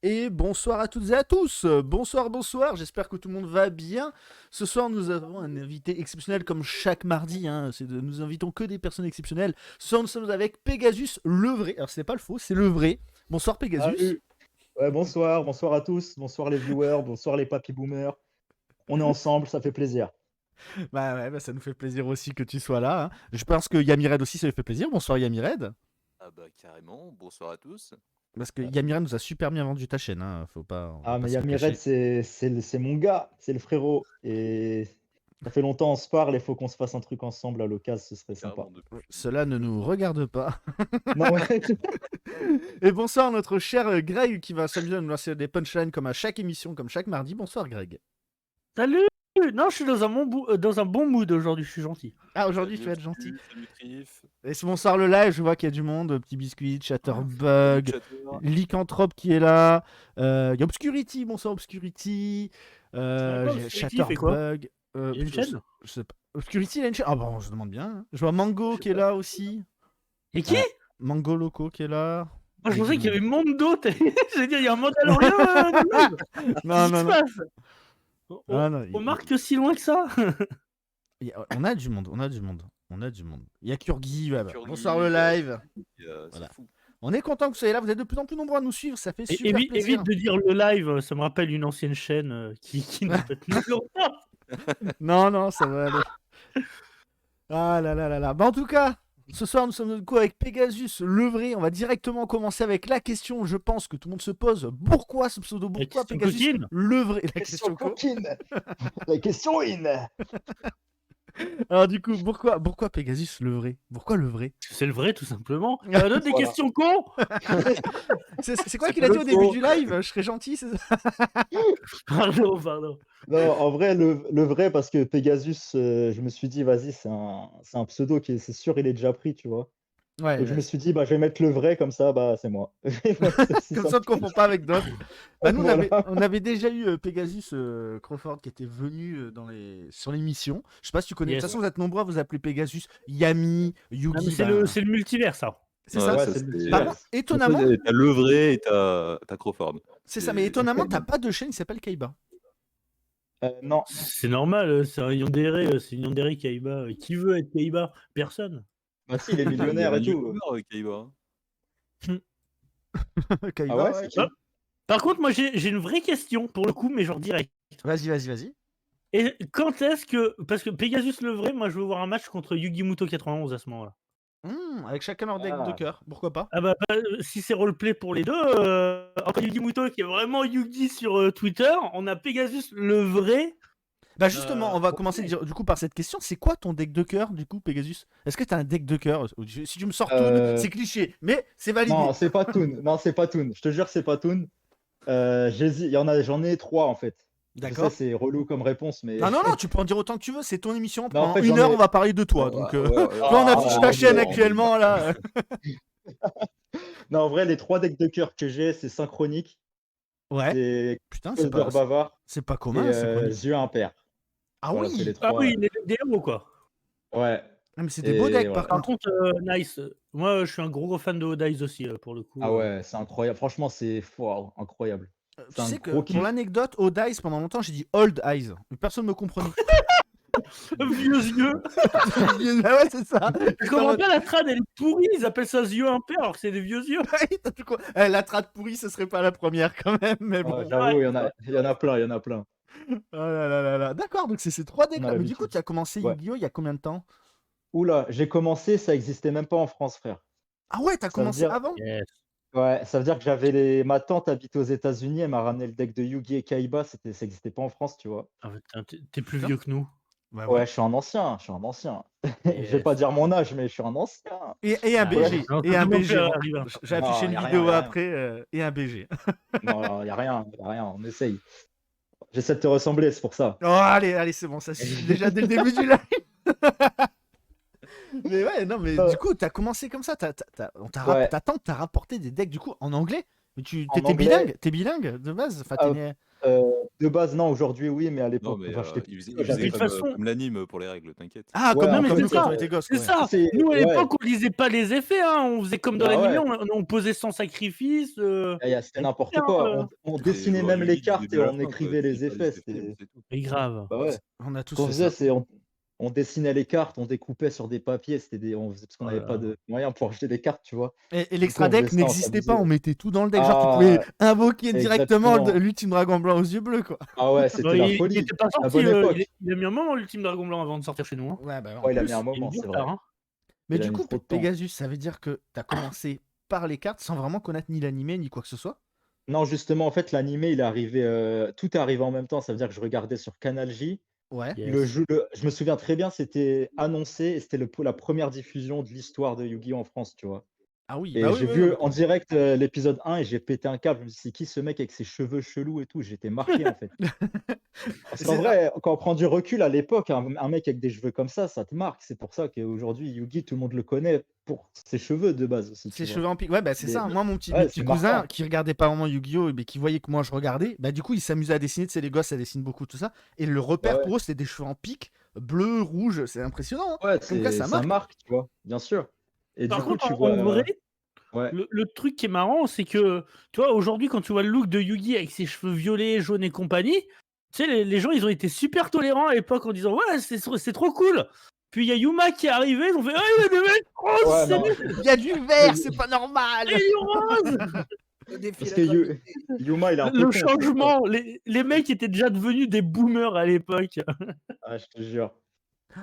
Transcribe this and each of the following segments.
Et bonsoir à toutes et à tous. Bonsoir, bonsoir. J'espère que tout le monde va bien. Ce soir, nous avons un invité exceptionnel comme chaque mardi. Nous invitons que des personnes exceptionnelles. Ce soir, nous sommes avec Pegasus, le vrai. Alors, ce n'est pas le faux, c'est le vrai. Bonsoir, Pegasus. Salut. Ouais, bonsoir, bonsoir à tous, bonsoir les viewers, bonsoir les papy boomers. On est ensemble, ça fait plaisir. Bah ouais, ça nous fait plaisir aussi que tu sois là. Je pense que Yamired aussi, ça lui fait plaisir. Bonsoir, Yamired. Ah bah carrément, bonsoir à tous. Parce que Yamired nous a super bien vendu ta chaîne. Faut pas, on va Ah, pas mais se le Yamired, cacher. c'est mon gars, c'est le frérot. Et ça fait longtemps on se parle, il faut qu'on se fasse un truc ensemble à l'occasion, ce serait sympa. Carrément depuis. Cela ne nous regarde pas. Non, ouais. Et bonsoir notre cher Greg qui va s'amuser à nous lancer des punchlines comme à chaque émission, comme chaque mardi. Bonsoir Greg. Salut! Non, je suis dans un bon mood aujourd'hui, je suis gentil. Ah, aujourd'hui tu Salut vas être gentil. Salut Trif. Et ce bonsoir le live, je vois qu'il y a du monde. Petit Biscuit, Chatterbug, Salut, Chatter. Lycanthrope qui est là. Il y a Obscurity, bonsoir Obscurity. quoi, J'ai Obscurity, il fait quoi Chatterbug. Il y a une chaîne? Je sais pas. Obscurity, il a une chaîne. Ah bon, je demande bien. Je vois Mango Je sais qui est pas. là aussi. Et qui? Mango Loco qui est là. Moi, je pensais qu'il y avait monde. Mondo. Je veux dire, il y a un Mandalorien de live. Non, Qu'est-ce qui non, se non. passe? Ah, non, On marque si loin que ça? On a du monde, on a du monde. On a du monde. Il y a Kurgi, ouais, bah. Kurgi, Bonsoir le live. C'est Voilà. fou. On est content que vous soyez là, vous êtes de plus en plus nombreux à nous suivre, ça fait super plaisir. Évite de dire le live, ça me rappelle une ancienne chaîne qui n'a pas tenu longtemps. Non, ça va aller. Ah là là là là. Bah en tout cas, ce soir nous sommes du coup avec Pegasus, le vrai. On va directement commencer avec la question, je pense que tout le monde se pose. Pourquoi ce pseudo? Pourquoi question Pegasus, coquine. le vrai? La Question question coquine. La question in. Alors du coup, pourquoi Pegasus, le vrai? Pourquoi le vrai? C'est le vrai, tout simplement. T'as d'autres des Voilà. questions cons? C'est quoi C'est qu'il pas a dit le au début faux. du live? Je serais gentil, c'est ça? Pardon. Non, en vrai, le vrai, parce que Pegasus, je me suis dit, vas-y, c'est un pseudo qui c'est sûr, il est déjà pris, tu vois. Ouais, Donc je me suis dit, bah, je vais mettre le vrai, comme ça, bah, c'est moi. C'est aussi comme ça on simple. ne confond pas avec d'autres. Bah, nous, Voilà. on avait déjà eu Pegasus Crawford qui était venu sur l'émission. Je sais pas si tu connais. De Yes. toute façon, vous êtes nombreux à vous appeler Pegasus, Yami, Ah, mais Yugi. c'est le multivers, ça. C'est Ouais, ça. Ouais, ça, c'est le c'est- multivers. Par contre, étonnamment, T'as le vrai et t'as Crawford. c'est ça, mais étonnamment, t'as pas de chaîne qui s'appelle Kaiba. Non, C'est normal, c'est un Yandere, c'est une Yandere Kaiba. Qui veut être Kaiba? Personne. bah si, il est Il y a millionnaire un et tout. YouTuber avec Kaiba. Ah Kaiba, ouais, ouais. c'est qui? Ah. Par contre, moi, j'ai une vraie question, pour le coup, mais genre direct. Vas-y. Et quand est-ce que... Parce que Pegasus le vrai, moi, je veux voir un match contre Yugimuto 91 à ce moment-là. Avec chacun leur deck de Ah. cœur, pourquoi pas? Ah bah, si c'est roleplay pour les deux, entre Yugimuto qui est vraiment Yugi sur Twitter, on a Pegasus le vrai. Bah justement, on va ok. commencer du coup par cette question. C'est quoi ton deck de cœur du coup, Pegasus? Est-ce que t'as un deck de cœur? Si tu me sors Toon, c'est cliché, mais c'est validé. Non, c'est pas Toon. Non, c'est pas Toon. Je te jure, c'est pas Toon. J'hésite. J'en ai trois en fait. Je D'accord. sais, c'est relou comme réponse, mais. Non, tu peux en dire autant que tu veux, c'est ton émission. Non, en Pendant fait, une j'en heure, ai- on va parler de toi. Ouais, Donc, ouais, ouais. là, on affiche Ah, ta ouais, chaîne ouais, actuellement, là. Non, en vrai, les trois decks de cœur que j'ai, c'est Synchronique, Ouais. c'est Putain, Closer Bavard c'est pas et commun, ça. Yeux Impair. Ah Voilà, c'est oui. les Ah trois. oui, des héros, quoi. Ouais. Ah, mais c'est des beaux decks, Et par voilà. Par contre. contre, nice. Moi, je suis un gros fan de Odize aussi, pour le coup. Ah ouais, c'est incroyable. Franchement, c'est wow, incroyable. Tu C'est un sais que, gros pour kiff. l'anecdote, au Dice, pendant longtemps, j'ai dit Old Eyes. Mais personne me comprenait. Vieux yeux. Ah ouais, c'est ça. Je comprends pas, la trad, elle est pourrie. Ils appellent ça yeux impair alors que c'est des vieux yeux. La trad pourrie, ce serait pas la première quand même, mais bon. Ouais, j'avoue, il y en a plein, il y en a plein. Oh là là là. D'accord, donc c'est ces trois decks On a là. Mais du coup, l'habitude. tu as commencé Ouais. Yu-Gi-Oh! Il y a combien de temps? Oula, j'ai commencé, ça existait même pas en France, frère. Ah ouais, t'as Ça veut commencé dire, avant? Yes. ouais, ça veut dire que ma tante habite aux États-Unis, elle m'a ramené le deck de Yugi et Kaiba, ça existait pas en France, tu vois. Ah, putain, t'es plus vieux que nous. Bah Ouais, je suis un ancien. Je vais Yes. pas dire mon âge, mais je suis un ancien. Et un Ah, BG. non, Et ça un demande BG. plus à arriver. J'ai Non, affiché une y a rien, vidéo y a rien. après et un BG. Non, y a rien, on essaye. J'essaie de te ressembler, c'est pour ça. Oh, allez, c'est bon, ça suffit déjà dès le début du live. Mais ouais, non, mais du coup, t'as commencé comme ça. Ouais. Ta tante t'a rapporté des decks du coup en anglais. Mais En t'étais anglais. bilingue? T'es bilingue de base? Enfin, Ah, De base, non, aujourd'hui, oui, mais à Non, l'époque, mais quand j'étais il faisait, petit, il faisait De toute comme, façon, comme l'anime pour les règles, t'inquiète. Ah, Ouais, comme mais nous, c'est quand ça, on était gosses, c'est ouais. ça. c'est Nous, à ouais, l'époque, on lisait pas les effets, hein. On faisait comme dans bah l'animé, ouais, on posait sans sacrifice. c'était Et n'importe c'était, quoi. hein, On Et dessinait joueur même les Yugi du cartes début et à la on fin, quoi. écrivait Tu lis les pas les effets. effets, mais c'est tout. mais grave. Bah ouais. On a Ce tous qu'on fait faisait, ça. on dessinait les cartes, on découpait sur des papiers, parce qu'on Oh n'avait là pas là. de moyens pour acheter des cartes, tu vois. Et Du coup, l'extra on faisait deck ça, on n'existait pas, s'amusait. on mettait tout dans le deck. Genre, tu pouvais Ah, invoquer directement exactement. l'ultime dragon blanc aux yeux bleus, quoi. Ah ouais, Bah, c'était la il folie. était pas La sorti, bonne époque. il a mis un moment, l'ultime dragon blanc, avant de sortir chez nous, hein. Ouais, bah, en Ouais, il a mis un plus. Il est moment, bien c'est tard, vrai. hein. Mais Il a du mis coup, trop de temps. Pegasus, ça veut dire que t'as commencé par les cartes sans vraiment connaître ni l'animé ni quoi que ce soit? Non, justement, en fait, l'animé, il est arrivé, tout est arrivé en même temps. Ça veut dire que je regardais sur Canal J. Ouais. Yes. Je me souviens très bien, c'était annoncé et c'était la première diffusion de l'histoire de Yu-Gi-Oh! En France, tu vois? Ah oui, bah Et oui, j'ai oui, non, vu mais en direct, l'épisode 1 et j'ai pété un câble. Je me suis dit: «C'est qui ce mec avec ses cheveux chelous et tout?» J'étais marqué, en fait. Parce qu'en c'est vrai, quand on prend du recul à l'époque, un mec avec des cheveux comme ça te marque. C'est pour ça qu'aujourd'hui, Yugi, tout le monde le connaît pour ses cheveux de base aussi, tu ses vois? cheveux en pique. Ouais, bah c'est Et ça. Moi, mes ouais, petits c'est cousins marquant. qui regardaient pas vraiment Yu-Gi-Oh! Mais qui voyaient que moi je regardais, bah du coup, ils s'amusaient à dessiner. Tu sais, les gosses, ça dessine beaucoup, tout ça. Et le Bah repère ouais. pour eux, c'était des cheveux en pique, bleu, rouge. C'est impressionnant, hein. Ouais, Comme quoi, ça ça marque. marque, tu vois? Bien sûr. Et du Par coup, contre, tu en vrai, vois ouais, le truc qui est marrant, c'est que, tu vois, aujourd'hui, quand tu vois le look de Yugi avec ses cheveux violets, jaunes et compagnie, tu sais, les gens, ils ont été super tolérants à l'époque en disant ouais, c'est trop cool. Puis il y a Yuma qui est arrivé, ils ont fait ah, il y a des mecs roses, ouais, c'est non, nul, Il y a du vert, c'est pas et normal. il est rose. Le défi parce la que gravité. Yuma, il est un peu Le con, c'est ça. changement, les mecs étaient déjà devenus des boomers à l'époque. Ah, je te jure.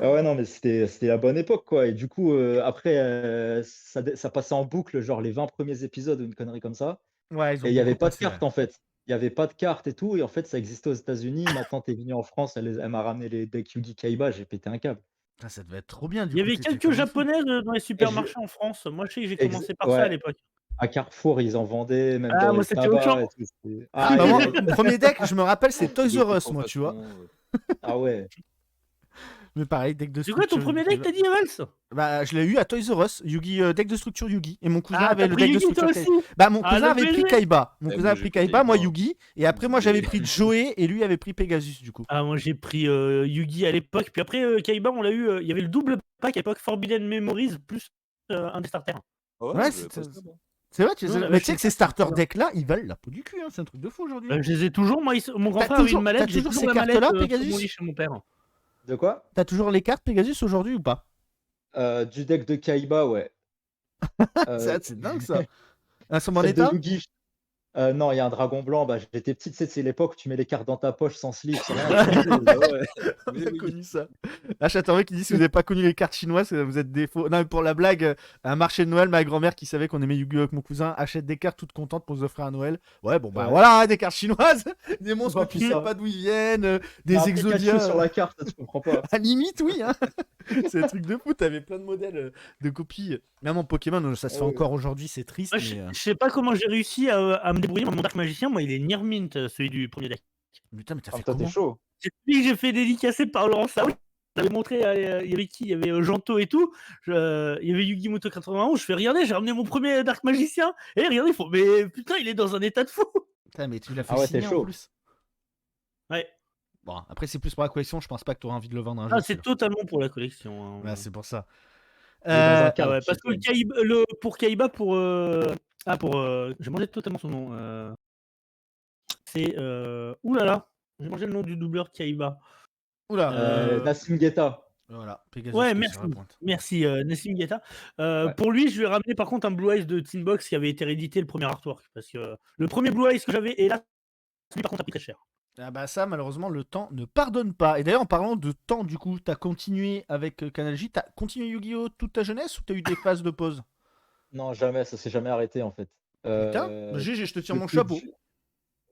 Ah ouais, non, mais c'était la bonne époque, quoi. Et du coup, après, ça passait en boucle, genre les 20 premiers épisodes ou une connerie comme ça. Ouais, ils Et ont il y avait beaucoup pas de passé, ouais. cartes, en fait. Il y avait pas de cartes et tout. Et en fait, ça existait aux États-Unis. Ma tante est venue en France, elle m'a ramené les decks Yu-Gi Kaiba, j'ai pété un câble. Putain, ça devait être trop bien, du Il y coup, avait t'étais quelques comme un fou. japonais dans les Et je supermarchés en France. Moi, je sais que j'ai ex commencé par ça à Ouais, l'époque. à Carrefour, ils en vendaient, même Ah, dans moi, les c'était Auchan. tabacs et tout, Ah, ah, bah et moi, les mon premier deck, je me rappelle, c'est Toys De R Us, moi, tu vois. contrefaçon. ah ouais. Mais pareil, deck de C'est quoi ton structure premier Yu-Gi. deck, t'as dit, Evans? Bah, je l'ai eu à Toys R Us, Yugi, deck de structure Yugi. Et mon cousin Ah, avait t'as le pris deck de Yugi toi structure aussi? Kaiba. Bah, mon Ah, cousin le avait pris baiser. Kaiba. Mon Ouais, cousin moi, a j'ai pris pris Kaiba, moi Kaiba. Yugi. Et après, moi, j'avais pris Joey et lui avait pris Pegasus, du coup. Ah, moi j'ai pris Yugi à l'époque. Puis après, Kaiba, on l'a eu. Il y avait le double pack à l'époque, Forbidden Memories, plus un des starters. Ah ouais, Ouais, j'avais pas ça, moi. c'est vrai, Non, mais je tu sais sais que ces pas, starter decks-là, ils valent la peau du cul, hein. C'est un truc de fou aujourd'hui. Je les ai toujours. Moi, mon grand T'as frère avait une toujours, mallette. t'as J'ai toujours toujours ces la mallette cartes-là, sur mon Pegasus? lit chez mon père. De quoi? T'as toujours les cartes Pegasus aujourd'hui ou pas? Du deck de Kaiba, ouais. Heu, C'est dingue ça. Un son en Celle de état? Yugi, non, il y a un dragon blanc, bah, j'étais petit, tu sais, c'est l'époque où tu mets les cartes dans ta poche sans slip, sans rien, tu les poses. Ah ouais. On Mais a oui. connu ça. Ah, Chateauroux qui dit si vous n'avez pas connu les cartes chinoises, vous êtes des faux. Non, mais pour la blague, un marché de Noël, ma grand-mère qui savait qu'on aimait Yu-Gi-Oh! Avec mon cousin achète des cartes toute contente pour nous offrir à Noël. Ouais, bon, bah Ouais. voilà, hein, des cartes chinoises, des monstres Bah, que tu sais putain. pas d'où ils viennent, Il y a des un Pikachu exodias. sur la carte, tu comprends pas. À limite, oui, hein. C'est un truc de fou. T'avais plein de modèles de copies. Même en Pokémon, ça se fait Ah ouais. encore aujourd'hui, c'est triste. Moi, je sais pas comment j'ai réussi à me débrouiller. Mon Dark Magicien, moi, il est Near Mint, celui du premier deck. Putain, mais t'as Ah, fait toi, t'es comment? chaud. C'est celui que j'ai fait dédicacer par Laurent Saoui. J'avais montré, il y avait qui? Il y avait Janto et tout. Il y avait Yugimoto 91. Je fais regarder, j'ai ramené mon premier Dark Magicien. Et regardez, ils font mais putain, il est dans un état de fou. Putain, mais tu l'as fait Ah ouais, t'es signer en chaud. plus. Ouais. Bon, après, c'est plus pour la collection. Je pense pas que t'auras envie de le vendre un Ah, jour. c'est celui-là. totalement pour la collection. Hein. Ouais, c'est pour ça. Il est dans un Ah cadre ouais, parce que cheap. pour Kaiba, j'ai mangé totalement son nom. C'est oulala, j'ai mangé le nom du doubleur Kaiba. Oula. Nassim Guetta. Voilà, Pegasus Ouais, qui est merci, sur la pointe. merci Nassim Guetta. Ouais. Pour lui, je lui ai ramené par contre un Blue Eyes de Tinbox qui avait été réédité le premier artwork. Parce que le premier Blue Eyes que j'avais, et là, celui par contre a pris très cher. Ah bah ça, malheureusement, le temps ne pardonne pas. Et d'ailleurs, en parlant de temps, du coup, t'as continué avec Canal J. T'as continué Yu-Gi-Oh! Toute ta jeunesse ou t'as eu des phases de pause? Non, jamais, ça s'est jamais arrêté en fait. Putain, GG, je te tire mon Depuis chapeau.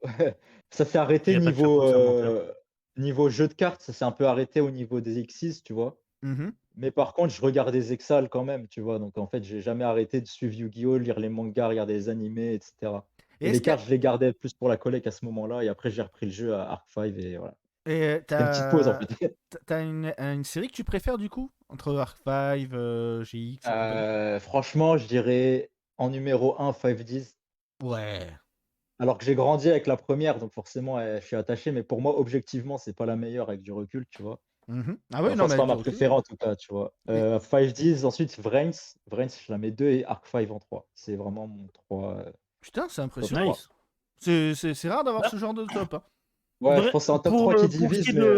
ouais, ça s'est arrêté Il y a pas de chapeau, c'est un menteur. niveau jeu de cartes, ça s'est un peu arrêté au niveau des X6, tu vois? Mhm. Mais par contre, je regarde des Exals quand même, tu vois? Donc en fait, j'ai jamais arrêté de suivre Yu-Gi-Oh!, lire les mangas, regarder les animés et cetera. Et Et est-ce les que cartes, je les gardais plus pour la collecte à ce moment-là et après j'ai repris le jeu à Arc 5 et voilà. et C'était une petite pause en fait. t'as une série que tu préfères, du coup? Entre Arc 5, GX et compagnie? Franchement, je dirais en numéro 1, 5 10. Ouais. Alors que j'ai grandi avec la première, donc forcément, je suis attaché, mais pour moi, objectivement, c'est pas la meilleure avec du recul, tu vois? Ah oui, non, Enfin, mais c'est pas avec du ma recul. préférée en tout cas, tu vois? Mais 5Ds, ensuite Vrains, je la mets 2 et Arc 5 en 3. C'est vraiment mon 3, putain, c'est top impressionnant. 3. Nice. C'est rare d'avoir Bah, ce genre de top, hein. Ouais, je vrai- pense que c'est un top pour, 3 qui pour ce qui divise, est mais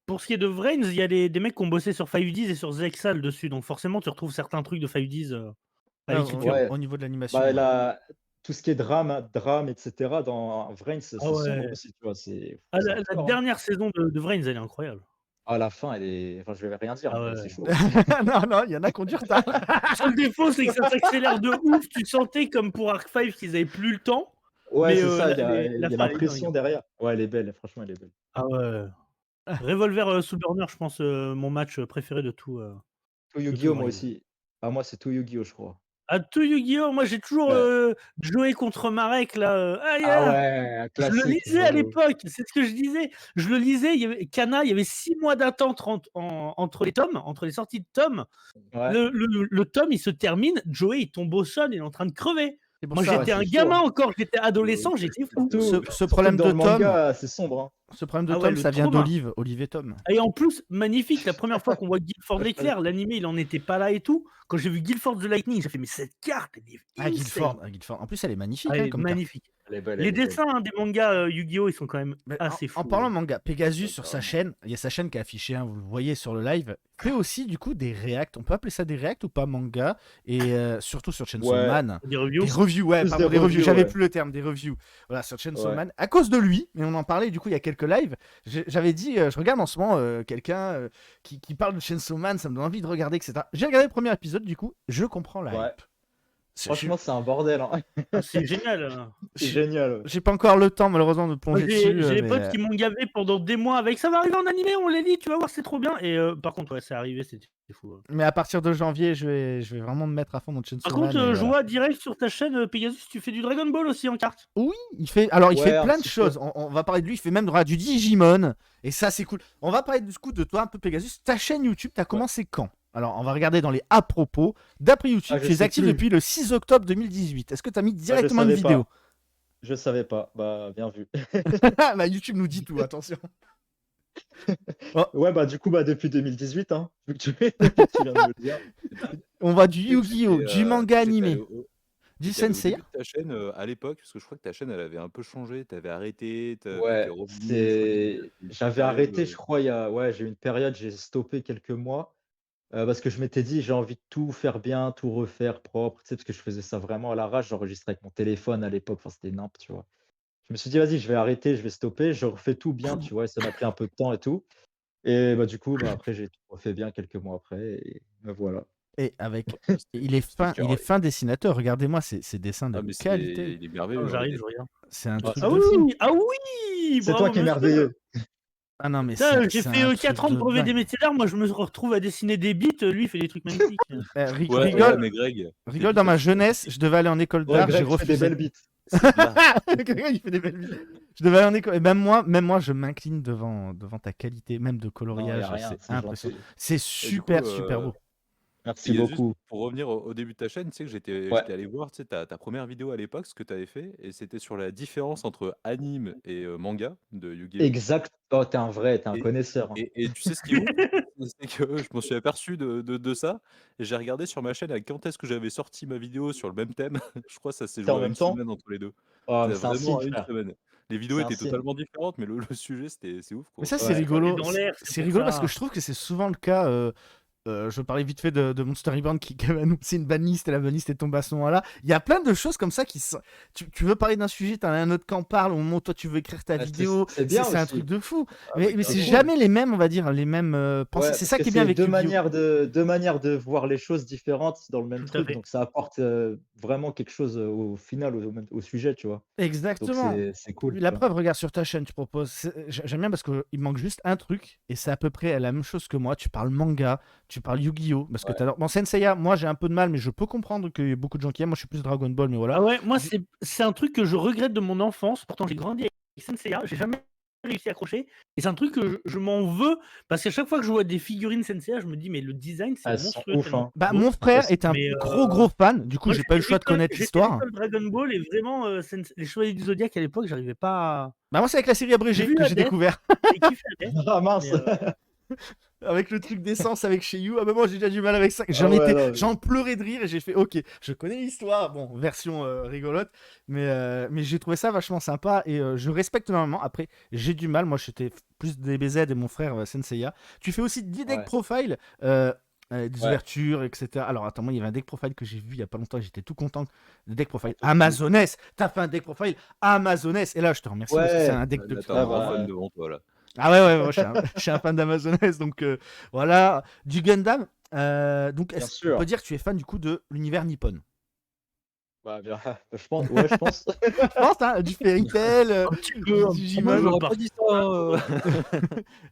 pour ce qui est de Vrains, il y a des mecs qui ont bossé sur 5Ds et sur Zexal dessus, donc forcément tu retrouves certains trucs de 5Ds à Ouais, l'écriture. ouais, au niveau de l'animation, bah, ouais. tout ce qui est drame et cetera dans Vrains, c'est Ah sombre ouais. aussi, tu vois? C'est Ah, la hardcore, hein. dernière saison de Vrains, elle est incroyable. À la fin, enfin, je vais rien dire, Ah mais ouais. c'est chaud. Non, non, il y en a qui ont du retard. Le seul défaut, c'est que ça s'accélère de ouf. Tu sentais comme pour Arc 5 qu'ils avaient plus le temps. Ouais, Mais c'est ça, la il y a fin, la elle est dingue. pression derrière. Ouais, elle est belle, franchement, elle est belle. Ah ouais. Revolver Soul Burner, je pense, mon match préféré de tout. Tout De tout Yu-Gi-Oh! Moi Vrains. aussi. Ah, moi, c'est tout Yu-Gi-Oh! Je crois. À tout Yu-Gi-Oh! Moi, j'ai toujours Ouais. Joey contre Marek là. Ah Ah yeah. ouais, un Je le classique, lisais à j'avoue. l'époque, c'est ce que je disais. Je le lisais, il y avait Kana, il y avait 6 mois d'attente entre les tomes, entre les sorties de tomes. Ouais, Le tome, il se termine, Joey, il tombe au sol, il est en train de crever. C'est pour Moi, ça, ouais, j'étais un c'est chaud, gamin hein. encore, j'étais adolescent, j'étais fou. Surtout ce surtout que problème dans de le Tom, manga, c'est sombre, hein. Ah ouais, le ça vient trauma. d'Olive, Olive et Tom. Et en plus, magnifique, la première fois qu'on voit Guilford l'éclair, l'animé, il en était pas là et tout. Quand j'ai vu Guilford the Lightning, j'ai fait, mais cette carte, elle est insane. Guilford. En plus, elle est magnifique, Ah, hein, elle est comme carte. magnifique. Elle est belle, Les elle est belle. dessins des mangas Yu-Gi-Oh! Ils sont quand même Mais assez en fous. parlant de manga, Pegasus Ouais, sur sa carrément. chaîne, il y a sa chaîne qui est affichée, hein, vous le voyez sur le live, fait aussi du coup des reacts. On peut appeler ça des reacts ou pas, manga, et surtout sur Chainsaw Ouais, Man. Des reviews. Des reviews, ouais, plus pardon, des des reviews, reviews, j'avais ouais. plus le terme, des reviews. Voilà, sur Chainsaw Ouais. Man, à cause de lui, mais on en parlait du coup il y a quelques lives. J'avais dit, je regarde en ce moment quelqu'un qui parle de Chainsaw Man, ça me donne envie de regarder, etc. J'ai regardé le premier épisode, du coup, je comprends la Ouais. hype. Franchement, c'est un bordel, hein. Ah, c'est génial. C'est J'ai génial, ouais. j'ai pas encore le temps, malheureusement, de Moi, plonger dessus. j'ai des Mais, potes qui m'ont gavé pendant des mois avec ça va arriver en animé, on les lit, tu vas voir, c'est trop bien. Et par contre, ouais, c'est arrivé, c'était fou. mais à partir de janvier, je vais vraiment me mettre à fond dans Chainsaw Par contre, Man. Et je voilà. vois direct sur ta chaîne Pegasus, tu fais du Dragon Ball aussi en carte. Oui, il fait un Ouais, plein de petit choses. peu. On va parler de lui, il fait même du Digimon. Et ça, c'est cool. On va parler du coup de toi un peu, Pegasus. Ta chaîne YouTube, t'as Ouais. commencé quand? Alors, on va regarder dans les à propos. D'après YouTube, Ah, je tu es sais actif plus. depuis le 6 octobre 2018. Est-ce que tu as mis Ah, je directement une savais vidéo? pas. Je savais pas. Bah, bien vu. Bah, YouTube nous dit tout, attention. Oh, Ouais, bah, du coup, bah, depuis 2018, hein, vu que tu viens de me le dire. on voit du Tu sais que Yu-Gi-Oh!, j'étais, du manga j'étais allé animé, du j'étais allé au Sensei. début de ta chaîne à l'époque, parce que je crois que ta chaîne elle avait un peu changé. T'avais arrêté, puis t'es Ouais, revenu. Je crois qu'il y a eu une petite j'avais période. arrêté, je crois, ouais, j'ai eu une période, j'ai stoppé quelques mois, parce que je m'étais dit: «J'ai envie de tout faire bien, tout refaire propre», tu sais? Parce que je faisais ça vraiment à l'arrache, j'enregistrais avec mon téléphone à l'époque, enfin, c'était nimp, tu vois? Je me suis dit: «Vas-y, je vais arrêter, je vais stopper», je refais tout bien, tu vois? Et ça m'a pris un peu de temps et tout et bah, du coup, bah, après j'ai tout refait bien quelques mois après et me voilà. Et avec. C'était Il est c'était il est carré. fin dessinateur. Regardez-moi ces dessins de Ah, mais qualité. il est Attends, merveilleux, hein, j'arrive, les je regarde. C'est un Ah, truc Ah de fou. oui, ah oui, c'est toi bravo qui es monsieur. merveilleux. Ah non, mais Putain, j'ai c'est fait un 4 truc ans de de brevet des dingue. métiers d'art, moi je me retrouve à dessiner des bites, lui il fait des trucs magnifiques. Ouais, ouais, Rigole, mais Greg, rigole, dans ma jeunesse, je devais aller en école Ouais, d'art, j'ai Greg, tu fais des refusé. belles bites. c'est bien. Il fait des belles vidéos. Je devais aller en école. Et même moi, je m'incline devant ta qualité, même de Non, y coloriage. a rien, C'est c'est impressionnant. gentil. C'est Et du coup, super beau. Merci Pegasus, beaucoup. pour revenir au début de ta chaîne, tu sais que Ouais, j'étais allé voir, tu sais, ta première vidéo à l'époque, ce que tu avais fait, et c'était sur la différence entre anime et manga de Yu-Gi-Oh! exact. Oh, tu es un vrai, tu es un Et, connaisseur, hein. et tu sais ce qui est ouf? C'est que je m'en suis aperçu de ça, et j'ai regardé sur ma chaîne à quand est-ce que j'avais sorti ma vidéo sur le même thème. Je crois que ça s'est C'est joué en à même une temps? semaine entre les deux. Oh, mais C'était c'est un vraiment signe, à une frère. semaine. Les vidéos C'est un étaient signe. totalement différentes, mais le sujet, c'est ouf, Mais quoi. ça, c'est Ouais. C'est rigolo. dans l'air, C'est c'est pour rigolo parce que ça. je trouve que c'est souvent le cas. Je parlais vite fait de Monster Reborn qui avait annoncé une banlist et la banlist est tombée à ce moment-là. Il y a plein de choses comme ça qui sont. Tu veux parler d'un sujet, t'en as un autre qui en parle, au moment où toi tu veux écrire ta Ah, vidéo. c'est bien C'est un aussi. truc de fou. Ah, bah, Mais c'est carrément. jamais les mêmes, on va dire, les mêmes pensées. Ouais, C'est parce ça que qui est bien c'est avec Yu-Gi-Oh! deux manières de voir les choses différentes dans le même Tout à truc, fait. donc ça apporte, vraiment quelque chose, au final, au sujet, tu vois? Donc Exactement. c'est cool, La tu vois? preuve, regarde sur ta chaîne, tu proposes. J'aime bien parce qu'il manque juste un truc et c'est à peu près la même chose que moi. Tu parles manga, tu parles Yu-Gi-Oh! Parce que Ouais. t'adores. Bon, Senseiya, moi j'ai un peu de mal, mais je peux comprendre qu'il y ait beaucoup de gens qui aiment. Moi je suis plus Dragon Ball, mais voilà. Ah ouais, moi Du- c'est un truc que je regrette de mon enfance, pourtant j'ai grandi avec Senseiya, j'ai jamais réussi à accrocher. Et c'est un truc que je m'en veux parce qu'à chaque fois que je vois des figurines Senseiya, je me dis mais le design c'est Elles sont monstrueux ouf, tellement hein. Bah, beau. mon frère Elles- est un Mais gros fan, du coup, moi j'ai pas eu le choix de connaître j'étais l'histoire. l'école Dragon Ball et vraiment les Chevaliers du Zodiac à l'époque, j'arrivais pas à... Bah, moi, c'est avec la série J'ai abrégée vu que j'ai Hades, découvert. j'ai kiffé Hades, Ah mince. mais Avec le truc d'essence avec chez You. Ah, bah, moi, j'ai déjà du mal avec ça. Ah ouais, non, J'en pleurais de rire et j'ai fait, ok, je connais l'histoire. Bon, version rigolote, mais j'ai trouvé ça vachement sympa et je respecte énormément. Après, j'ai du mal. Moi, j'étais plus DBZ et mon frère Senseiya. Tu fais aussi des deck Ouais. profile. Des Ouais. ouvertures, etc. Alors attends, moi il y avait un deck profile que j'ai vu il y a pas longtemps et j'étais tout content. Le deck profile Amazoness. T'as fait un deck profile Amazoness. Et là, je te remercie parce que c'est Ouais. un deck de. Là, t'as Ah un grand bah, fan devant toi, là. Ah ouais, moi je suis un fan d'Amazoness. Donc voilà. Du Gundam. Donc bien est-ce qu'on sûr. peut dire que tu es fan du coup de l'univers nippon? Bah, bien, je pense. Ouais, je pense. Je pense, hein, du Fairy Tail, un petit peu, du Ah, moi, Digimon j'aurais pas dit ça.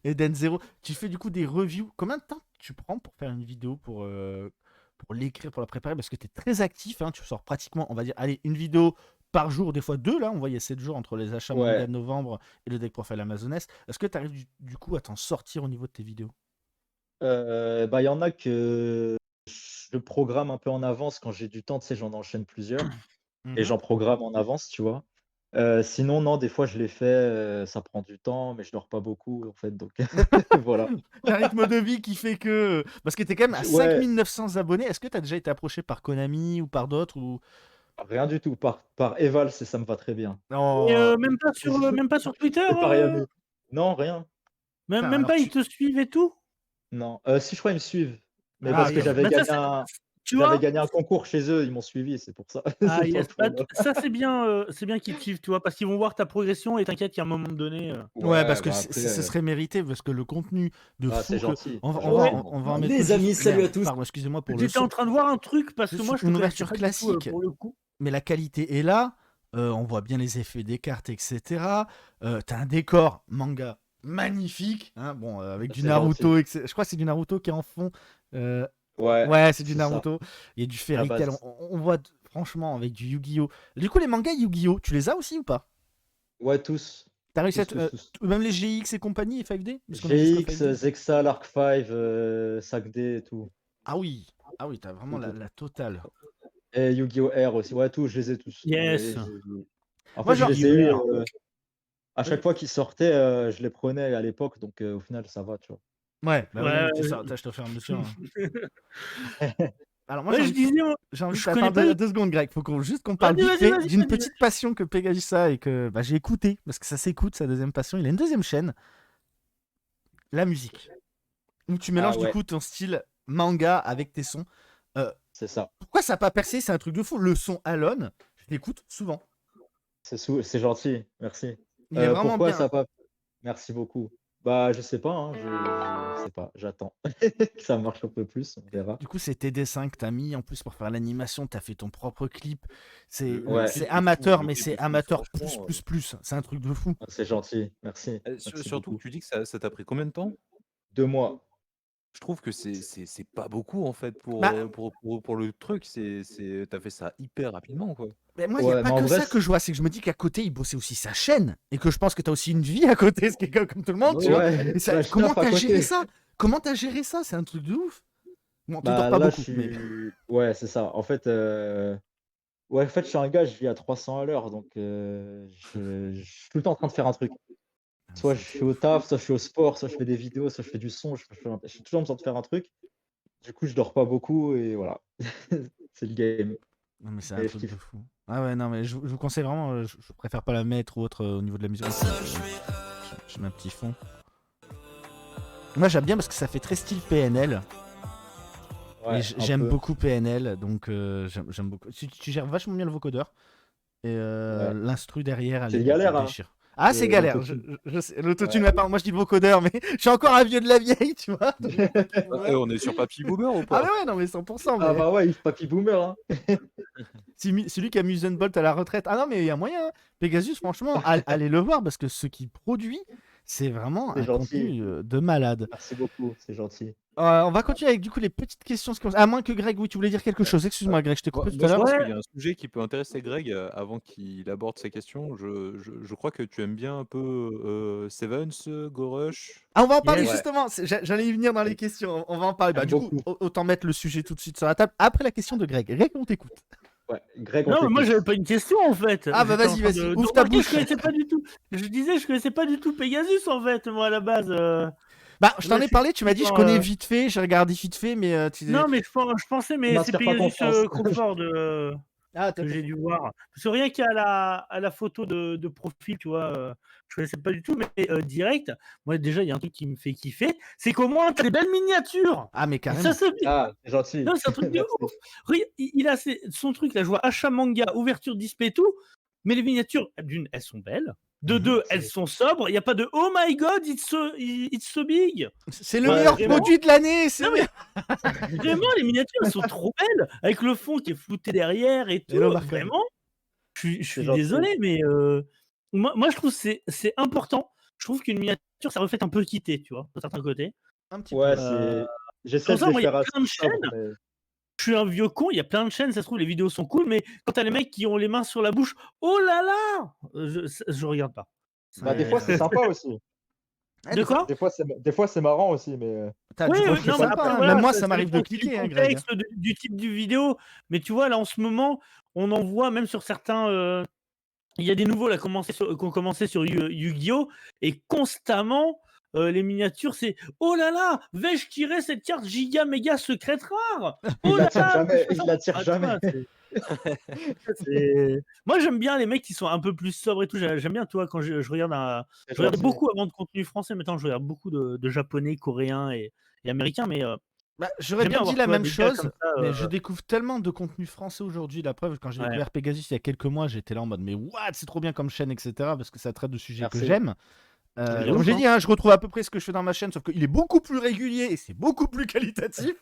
et d'N0. Tu fais du coup des reviews. Combien de temps tu prends pour faire une vidéo, pour l'écrire, pour la préparer? Parce que tu es très actif, hein, tu sors pratiquement, on va dire, allez, une vidéo par jour, des fois deux, là, on voit il y a 7 jours entre les achats manga Ouais. de novembre et le deck profile Amazoness. Est-ce que tu arrives du coup à t'en sortir au niveau de tes vidéos? Bah, il y en a que je programme un peu en avance quand j'ai du temps, tu sais, j'en enchaîne plusieurs et Mhm. j'en programme en avance, tu vois? Sinon, non, des fois, je les fais, ça prend du temps, mais je dors pas beaucoup, en fait, donc voilà. T'as un rythme de vie qui fait que. Parce que t'es quand même à Ouais, 5900 abonnés. Est-ce que t'as déjà été approché par Konami ou par d'autres ou... rien du tout, par Eval, ça me va très bien. et Non. même pas sur Twitter, Et par Yami. Non, rien. même, Putain, même alors pas, ils tu. te suivent et tout. Non. Si, je crois, ils me suivent, mais Ah parce oui, que non, mais. j'avais Bah, ça, gagné un tu j'avais vois, gagné un concours chez eux, ils m'ont suivi, c'est pour ça. ah C'est pas yes, bah, pour ça c'est bien qu'ils te suivent, tu vois, parce qu'ils vont voir ta progression et t'inquiète qu'à un moment donné. Ouais, parce Ouais, que bah, ce après, serait mérité, parce que le contenu de ah, fou c'est que. gentil, On va, c'est on va, gentil, Ouais, on va en mettre Les juste. amis, salut Merde, à tous. pardon, excusez-moi pour le j'étais en son. train de voir un truc parce que Juste moi je te une connaissais ouverture pas du tout, classique, pour le coup. mais la qualité est là. On voit bien les effets des cartes, etc. T'as un décor manga magnifique, hein, bon, avec du c'est gentil. Naruto, je crois que c'est du Naruto qui est en fond. Euh, Ouais, ouais, c'est du c'est ça, Naruto. Il y a du la Fairy Tail. base. On voit franchement avec du Yu-Gi-Oh! Du coup, les mangas Yu-Gi-Oh! Tu les as aussi ou pas? Ouais, tous, T'as réussi à. tous. Même les GX et compagnie et 5D? Parce qu'on a jusqu'au GX, 5D. Zexal, Arc 5, SAC-D et tout. Ah oui, ah oui, t'as vraiment Tout. la totale. Et Yu-Gi-Oh! R aussi, ouais, tous, je les ai tous. Yes. En Moi, fait, je genre. les ai eu Yu-Gi-Oh! à chaque fois qu'ils sortaient, je les prenais à l'époque, donc au final, ça va, tu vois. Ouais, bah Ouais, oui, tu sors, je te fais un monsieur. Alors moi, ouais, je disais, j'ai envie de je connais pas. t'attendre 2 secondes, Greg. Faut qu'on parle Vas-y, vite vas-y, fait vas-y, d'une vas-y, petite passion que Pegasus a et que j'ai écouté, parce que ça s'écoute, sa deuxième passion. Il a une deuxième chaîne, la musique, où tu mélanges Ah du ouais, coup ton style manga avec tes sons. c'est ça. Pourquoi ça n'a pas percé? C'est un truc de fou. Le son Alone, je l'écoute souvent. C'est gentil, merci. Il est vraiment Pourquoi bien. ça a pas merci beaucoup. Bah, je sais pas, hein, je sais pas, j'attends que ça marche un peu plus, on verra. Du coup, c'est tes dessins que t'as mis en plus pour faire l'animation. T'as fait ton propre clip. C'est Ouais. c'est clip est fou, amateur, le mais clip c'est est fou, amateur franchement, plus. C'est un truc de fou. Ah, c'est gentil, merci. Merci Surtout beaucoup. que tu dis que ça t'a pris combien de temps? 2 mois. Je trouve que c'est pas beaucoup en fait Bah, pour le truc. T'as fait ça hyper rapidement, quoi. mais moi, il n'y a Ouais, pas mais en que vrai, ça que je vois, c'est que je me dis qu'à côté, il bossait aussi sa chaîne. Et que je pense que tu as aussi une vie à côté, ce qui est comme tout le monde, tu vois. ouais, Et ça, ouais, je comment taffe à t'as géré côté. ça? Comment t'as géré ça? C'est un truc de ouf. Bon, tu dors Bah, pas là, beaucoup, mais. ouais, c'est ça. En fait, je suis un gars, je vis à 300 à l'heure, donc je suis tout le temps en train de faire un truc. Soit je suis au taf, soit je suis au sport, soit je fais des vidéos, soit je fais du son, je suis toujours en train de faire un truc. Du coup, je dors pas beaucoup et voilà. C'est le game Non, mais c'est un et je truc de kiffe. fou. Ah ouais, non, mais je vous conseille vraiment, je préfère pas la mettre ou autre au niveau de la musique. Je mets un petit fond. Moi, j'aime bien parce que ça fait très style PNL. Ouais, Et un j'aime peu. beaucoup PNL, donc j'aime beaucoup. Tu gères vachement bien le vocodeur. Et Ouais. l'instru derrière, C'est elle galère, hein, déchire. Ah, c'est galère. l'autotune. Je sais. L'autotune, Ouais. moi je dis le vocodeur, mais je suis encore un vieux de la vieille, tu vois. On est sur Papy Boomer ou Ah, pas? mais ouais, non, mais 100%. Ah Mais bah ouais, Yves Papy Boomer, hein. celui qui a Musenbolt à la retraite. Ah non, mais il y a moyen, hein. Pegasus, franchement, allez le voir parce que ce qu'il produit, C'est vraiment C'est un gentil. contenu de malade. Merci beaucoup, c'est gentil. On va continuer avec du coup les petites questions. À moins que Greg, oui, tu voulais dire quelque chose. Excuse-moi, Greg, je t'ai coupé tout Moi, à je l'heure. pense Ouais. qu'il y a un sujet qui peut intéresser Greg avant qu'il aborde ses questions. Je crois que tu aimes bien un peu Sevens, Go Rush. Ah, on va en parler Yes. justement. J'allais y venir dans les questions. On va en parler. Bah, J'aime du coup, beaucoup. autant mettre le sujet tout de suite sur la table. Après la question de Greg. Greg, on t'écoute. Ouais, Greg, on Non, mais moi t'écoute. j'avais pas une question en fait. Ah, bah, J'étais en vas-y, train vas-y, de ouvre ta remarquer, bouche. je connaissais pas du tout. Je disais, je connaissais pas du tout Pegasus en fait, moi à la base. Bah, je t'en Là, ai parlé. Tu m'as dit, je dans, connais vite fait. J'ai regardé vite fait, mais Non, mais je pensais, Il mais c'est m'inspire pas Pegasus confiance. Crawford Ah, que j'ai dû voir. Parce que rien qu'à la photo de profil, tu vois, je connaissais pas du tout, mais direct, moi déjà, il y a un truc qui me fait kiffer, c'est qu'au moins, t'as des belles miniatures. Ah, mais Et carrément. ça, c'est Ah, c'est gentil. non, c'est un truc de Merci. ouf. Il a son truc, là, je vois achat manga, ouverture display et tout, mais les miniatures, d'une, elles sont belles. De Mhm. deux, elles sont sobres. Il n'y a pas de oh my god, it's so big. C'est le Ouais, meilleur vraiment. produit de l'année. C'est Non, mais vraiment, les miniatures, elles sont trop belles. Avec le fond qui est flouté derrière et tout. Hello, Marc. Vraiment, je C'est suis gentil. désolé, mais moi, je trouve que c'est important. Je trouve qu'une miniature, ça reflète un peu quitter, tu vois, de certains côtés. Un petit Ouais, peu. c'est. J'essaie Pour de ça, les moi, il y a faire assez plein de sobre, chaînes. mais. Je suis un vieux con, il y a plein de chaînes, ça se trouve, les vidéos sont cool, mais quand t'as les mecs qui ont les mains sur la bouche, oh là là, je regarde pas. Bah, des fois, c'est sympa aussi. Ah, De quoi? Des fois, c'est marrant aussi, mais. T'as Oui, du oui, contenu non, mais sympa, après, hein. voilà, Même moi, ça ça m'arrive de dépend aussi du cliquer, hein, Greg. contexte, du type du vidéo. Mais tu vois, là, en ce moment, on en voit même sur certains. Il y a des nouveaux là, qui ont commencé sur Yu-Gi-Oh! Et constamment, les miniatures, c'est oh là là, vais-je tirer cette carte giga méga secrète rare? Oh Il là la tire là, jamais. puis je Il la tire ah, tu jamais. vois, moi, j'aime bien les mecs qui sont un peu plus sobres et tout. J'aime bien, toi, quand je regarde C'est je regarde gentil. beaucoup avant de contenu français. Maintenant, je regarde beaucoup de japonais, coréens et américains. Mais Bah, j'aurais j'aime bien bien dit avoir, la tu vois, même des gars comme chose, ça. mais je découvre tellement de contenu français aujourd'hui. La preuve, quand j'ai Ouais. découvert Pegasus il y a quelques mois, j'étais là en mode mais what, c'est trop bien comme chaîne, etc. Parce que ça traite de sujets que Merci. j'aime. De Comme ouf, j'ai hein. dit, hein, je retrouve à peu près ce que je fais dans ma chaîne, sauf qu'il est beaucoup plus régulier et c'est beaucoup plus qualitatif.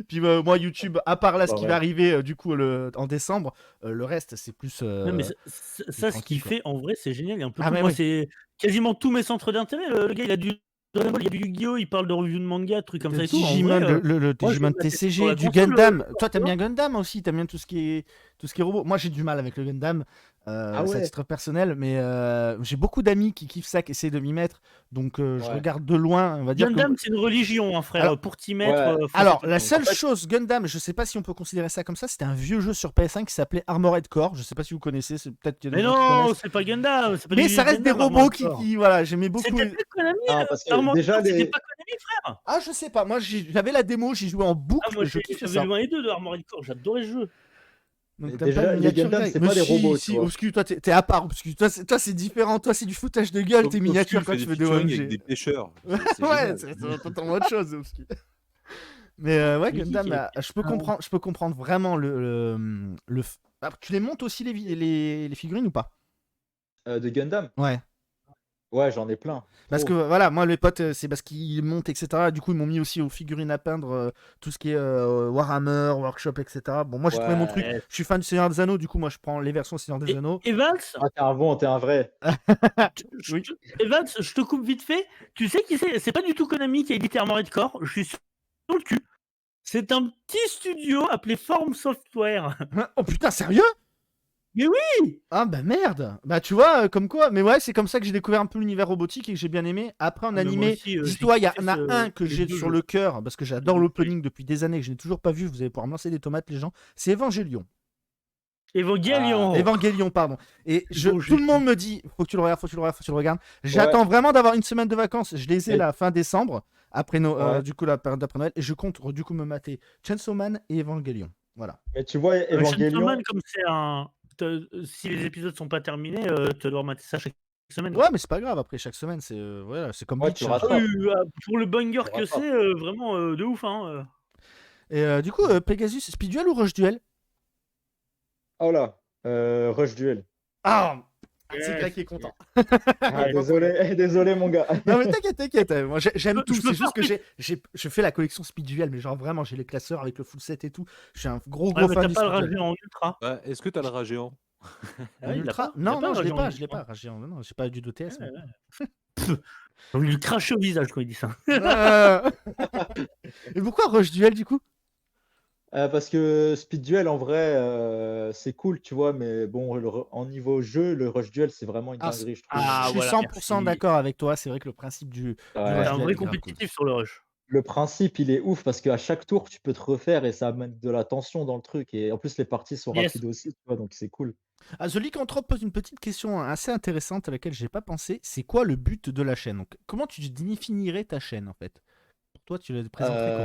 Puis moi, YouTube, à part là, ce qui Ouais. va arriver du coup en décembre, le reste, c'est plus. Non, mais ça, ce tranquille, qu'il quoi. fait, en vrai, c'est génial. Il est un peu Ah, cool. mais Moi, oui. c'est quasiment tous mes centres d'intérêt. Le gars, il a du Dragon Ball, il y a du Yu-Gi-Oh! Il parle de review de manga, trucs comme ça et tout. En Digimon, vrai, le moi, je Digimon vais me mater ça sur TCG, la du console, Gundam. Toi, tu t'aimes vois. bien Gundam aussi, t'aimes bien tout ce qui est robot. Moi, j'ai du mal avec le Gundam, Ah c'est à ouais. titre personnel, mais j'ai beaucoup d'amis qui kiffent ça, qui essaient de m'y mettre. Donc, je Ouais. regarde de loin, on va dire que. Gundam, c'est une religion, hein, frère. Alors- Pour t'y mettre, Ouais. faut Alors, s'y la prendre. seule En fait- chose, Gundam, je sais pas si on peut considérer ça comme ça, c'était un vieux jeu sur PS5 qui s'appelait Armored Core. Je sais pas si vous connaissez, c'est peut-être qu'il y a Mais des gens qui non, connaissent. c'est pas Gundam. C'est pas Mais du ça reste des Gundam, robots Armored Core. voilà, j'aimais beaucoup. C'était pas Konami. Non, parce que Armored déjà, Core, c'était les. pas Konami, frère. Ah, je sais pas, moi j'avais la démo, j'y jouais en Ah, boucle, moi, je kiffais j'avais ça. le 1 et 2 de Armored Core. J'adorais ce jeu. Donc Mais t'aimes pas déjà, les les miniatures, Gundam, Greg? c'est Mais pas des si, robots, si, tu vois. Obscu, toi t'es à part, Obscu. Toi c'est différent, toi c'est du foutage de gueule, tes miniatures quand tu fais des featuring avec OMG. des pêcheurs. C'est Ouais, génial. c'est totalement autre chose, Obscu. Mais ouais, Mais qui Gundam, est- je peux comprendre vraiment Ah, tu les montes aussi les figurines ou pas? De Gundam? Ouais. Ouais, j'en ai plein. Parce que Trop. voilà, moi les potes, c'est parce qu'ils montent, etc. Du coup, ils m'ont mis aussi aux figurines à peindre, tout ce qui est Warhammer, Workshop, etc. Bon, moi j'ai trouvé mon truc. Ouais. Je suis fan du Seigneur des Anneaux, du coup, moi je prends les versions Seigneur des Anneaux. Evans, Ah, t'es un bon, t'es un vrai. Oui. Evans, je te coupe vite fait. Tu sais qui c'est? C'est pas du tout Konami qui a édité Armored Core. Je suis sur le cul. C'est un petit studio appelé Form Software. Oh putain, sérieux? Mais oui! Ah bah merde. Bah tu vois, comme quoi. Mais ouais, c'est comme ça que j'ai découvert un peu l'univers robotique et que j'ai bien aimé. Après, en Ah, mais moi animé, aussi, dis-toi, il y j'ai en a kiffé un que les j'ai deux sur jeux. le cœur parce que j'adore deux l'opening depuis des années que je n'ai toujours pas vu. Vous allez pouvoir me lancer des tomates, les gens. C'est Evangelion. Evangelion. Evangelion, pardon. Et Beau jeu. tout le monde me dit, faut que tu le regardes, faut que tu le regardes, faut que tu le regardes. J'attends vraiment d'avoir une semaine de vacances. Je les ai Et- là fin décembre, après Ouais. du coup la période d'après Noël, et je compte du coup me mater Chainsaw Man et Evangelion. Voilà. Mais tu vois, Chainsaw Evangelion. Man, comme c'est si les épisodes sont pas terminés, tu dois mater ça chaque semaine. Ouais, mais c'est pas grave. Après chaque semaine, c'est voilà, c'est comme Ouais, Bleach, tu hein. rates. Ah oui, pour le banger Tu que rates pas. c'est, vraiment de ouf. Hein. Et du coup, Pegasus, Speed Duel ou Rush Duel? Oh là, Rush Duel. Ah, Yes. c'est Greg qui est content. Ah, Ouais, désolé, désolé, mon gars. Non mais t'inquiète. Moi j'aime Je tout. peux C'est juste que faire je fais la collection Speed Duel, mais genre vraiment j'ai les classeurs avec le full set et tout. Je suis un gros Ouais, mais fan t'as du pas le Speed Duel. ragé en ultra. Ouais, est-ce que t'as le rat géant? En Ah, il l'a ultra? pas. Il a Non, pas non, le je l'ai ragé en pas, ultra. Ragéant. Non, j'ai pas du 2TS. Ouais, moi. ouais. J'ai envie de lui cracher au visage quand il dit ça. Euh, Et pourquoi Rush Duel du coup? Parce que Speed Duel, en vrai, c'est cool, tu vois, mais bon, en niveau jeu, le Rush Duel, c'est vraiment une Ah, dinguerie, je trouve. Ah, je suis voilà, 100% merci. d'accord avec toi. C'est vrai que le principe du T'es Ouais. Rush un Duel vrai est grave cool. compétitif sur le rush. Le principe, il est ouf parce qu'à chaque tour, tu peux te refaire et ça amène de la tension dans le truc. Et en plus, les parties sont Yes. rapides aussi, tu vois, donc c'est cool. Ah, The Lycanthrope pose une petite question assez intéressante à laquelle j'ai pas pensé. C'est quoi le but de la chaîne? Donc, comment tu définirais ta chaîne en fait? Pour toi, tu la présenterais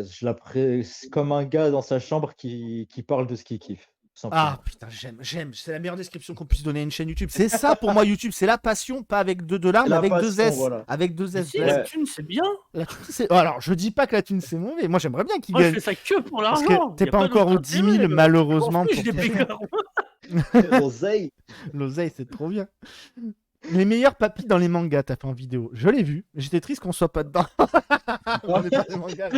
comment? C'est comme un gars dans sa chambre qui parle de ce qu'il kiffe, tout Ah simplement. putain, j'aime. C'est la meilleure description qu'on puisse donner à une chaîne YouTube. C'est ça pour moi YouTube, c'est la passion, pas avec deux dollars, C'est mais la avec deux passion, S. voilà. Avec deux Mais S. si, La, la Ouais. thune, c'est bien. la thune, alors, je dis pas que la thune c'est mauvais. Moi, j'aimerais bien qu'il Moi, je gagne. fais ça que pour Parce l'argent. que t'es Y a pas encore d'autre aux 10 000 intérêt, malheureusement je pour les ta paye chaîne. L'oseille. L'oseille, c'est trop bien. Les meilleurs papis dans les mangas, t'as fait en vidéo. Je l'ai vu. J'étais triste qu'on soit pas dedans. On est pas des mangas.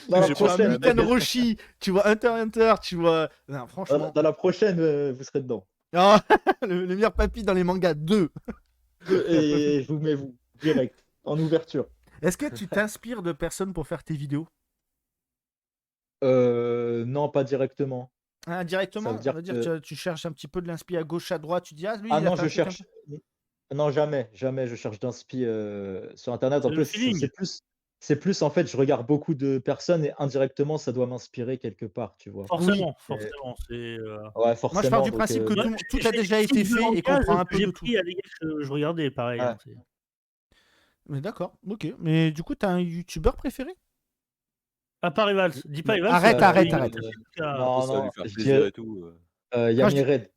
Dans la J'ai Tu vois pensé à prochaine, Muten Roshi, tu vois Hunter x Hunter, tu vois. Non, franchement. dans la prochaine, vous serez dedans. Ah, le meilleur papy dans les mangas 2. Et je vous mets vous, direct, en ouverture. Est-ce que tu t'inspires de personnes pour faire tes vidéos? Non, pas directement. Ah, Ça directement, veut on dire va dire que... tu cherches un petit peu de l'inspi à gauche, à droite, tu dis ah lui Ah il a non, fait un je truc un cherche... peu. Non, jamais, jamais je cherche d'inspi sur Internet. En C'est le plus, feeling. c'est plus, en fait, je regarde beaucoup de personnes et indirectement, ça doit m'inspirer quelque part, tu vois. Forcément, Et- forcément. C'est. Ouais, Moi je pars forcément, du donc... principe que Moi, tout a j'ai déjà des été styles de fait et qu'on langage prend un que peu j'ai de tout. pris à des gars que je regardais, pareil. Ouais. Hein, Mais d'accord, ok. Mais du coup t'as un youtubeur préféré? à part Evals. Dis pas Evals. Arrête, Euh, arrête, il a arrête. fait jusqu'à- non, Ça va lui non, faire je plaisir dirais et tout. Quand je Yami dis- Red.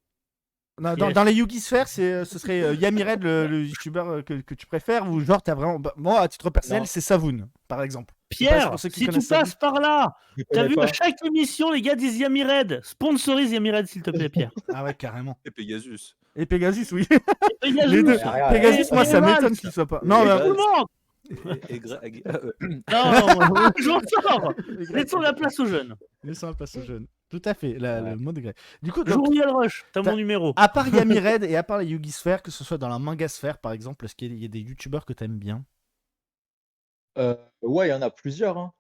Dans, Yes. dans les Yugi Sphères, ce serait Yami Red, le youtubeur que tu préfères, ou genre t'as vraiment. Moi à titre personnel, Non. c'est Savoon, par exemple. Pierre, pour ceux qui si tu connaissent passes par là, Je t'as connais vu pas. à chaque émission, les gars disent Yami Red. Sponsorise Yami Red, s'il te plaît, Pierre. Ah ouais, carrément. Et Pegasus. Et Pegasus, oui. Et Pegasus, Les deux. Ouais, rien, Pegasus, et moi ça Evals. m'étonne qu'il soit pas. Non, Et mais Et tout le monde. Et Greg. Non, je m'en sors. Laissons la place aux jeunes. Laissons la place aux jeunes. Tout à fait, le mot de gré. Du coup, donc, Journal Rush, t'as t'as- mon numéro. à part Yami Red et à part les Yugi Sphères, que ce soit dans la manga sphère par exemple, est-ce qu'il y a des youtubeurs que t'aimes bien? Ouais, il y en a plusieurs, hein.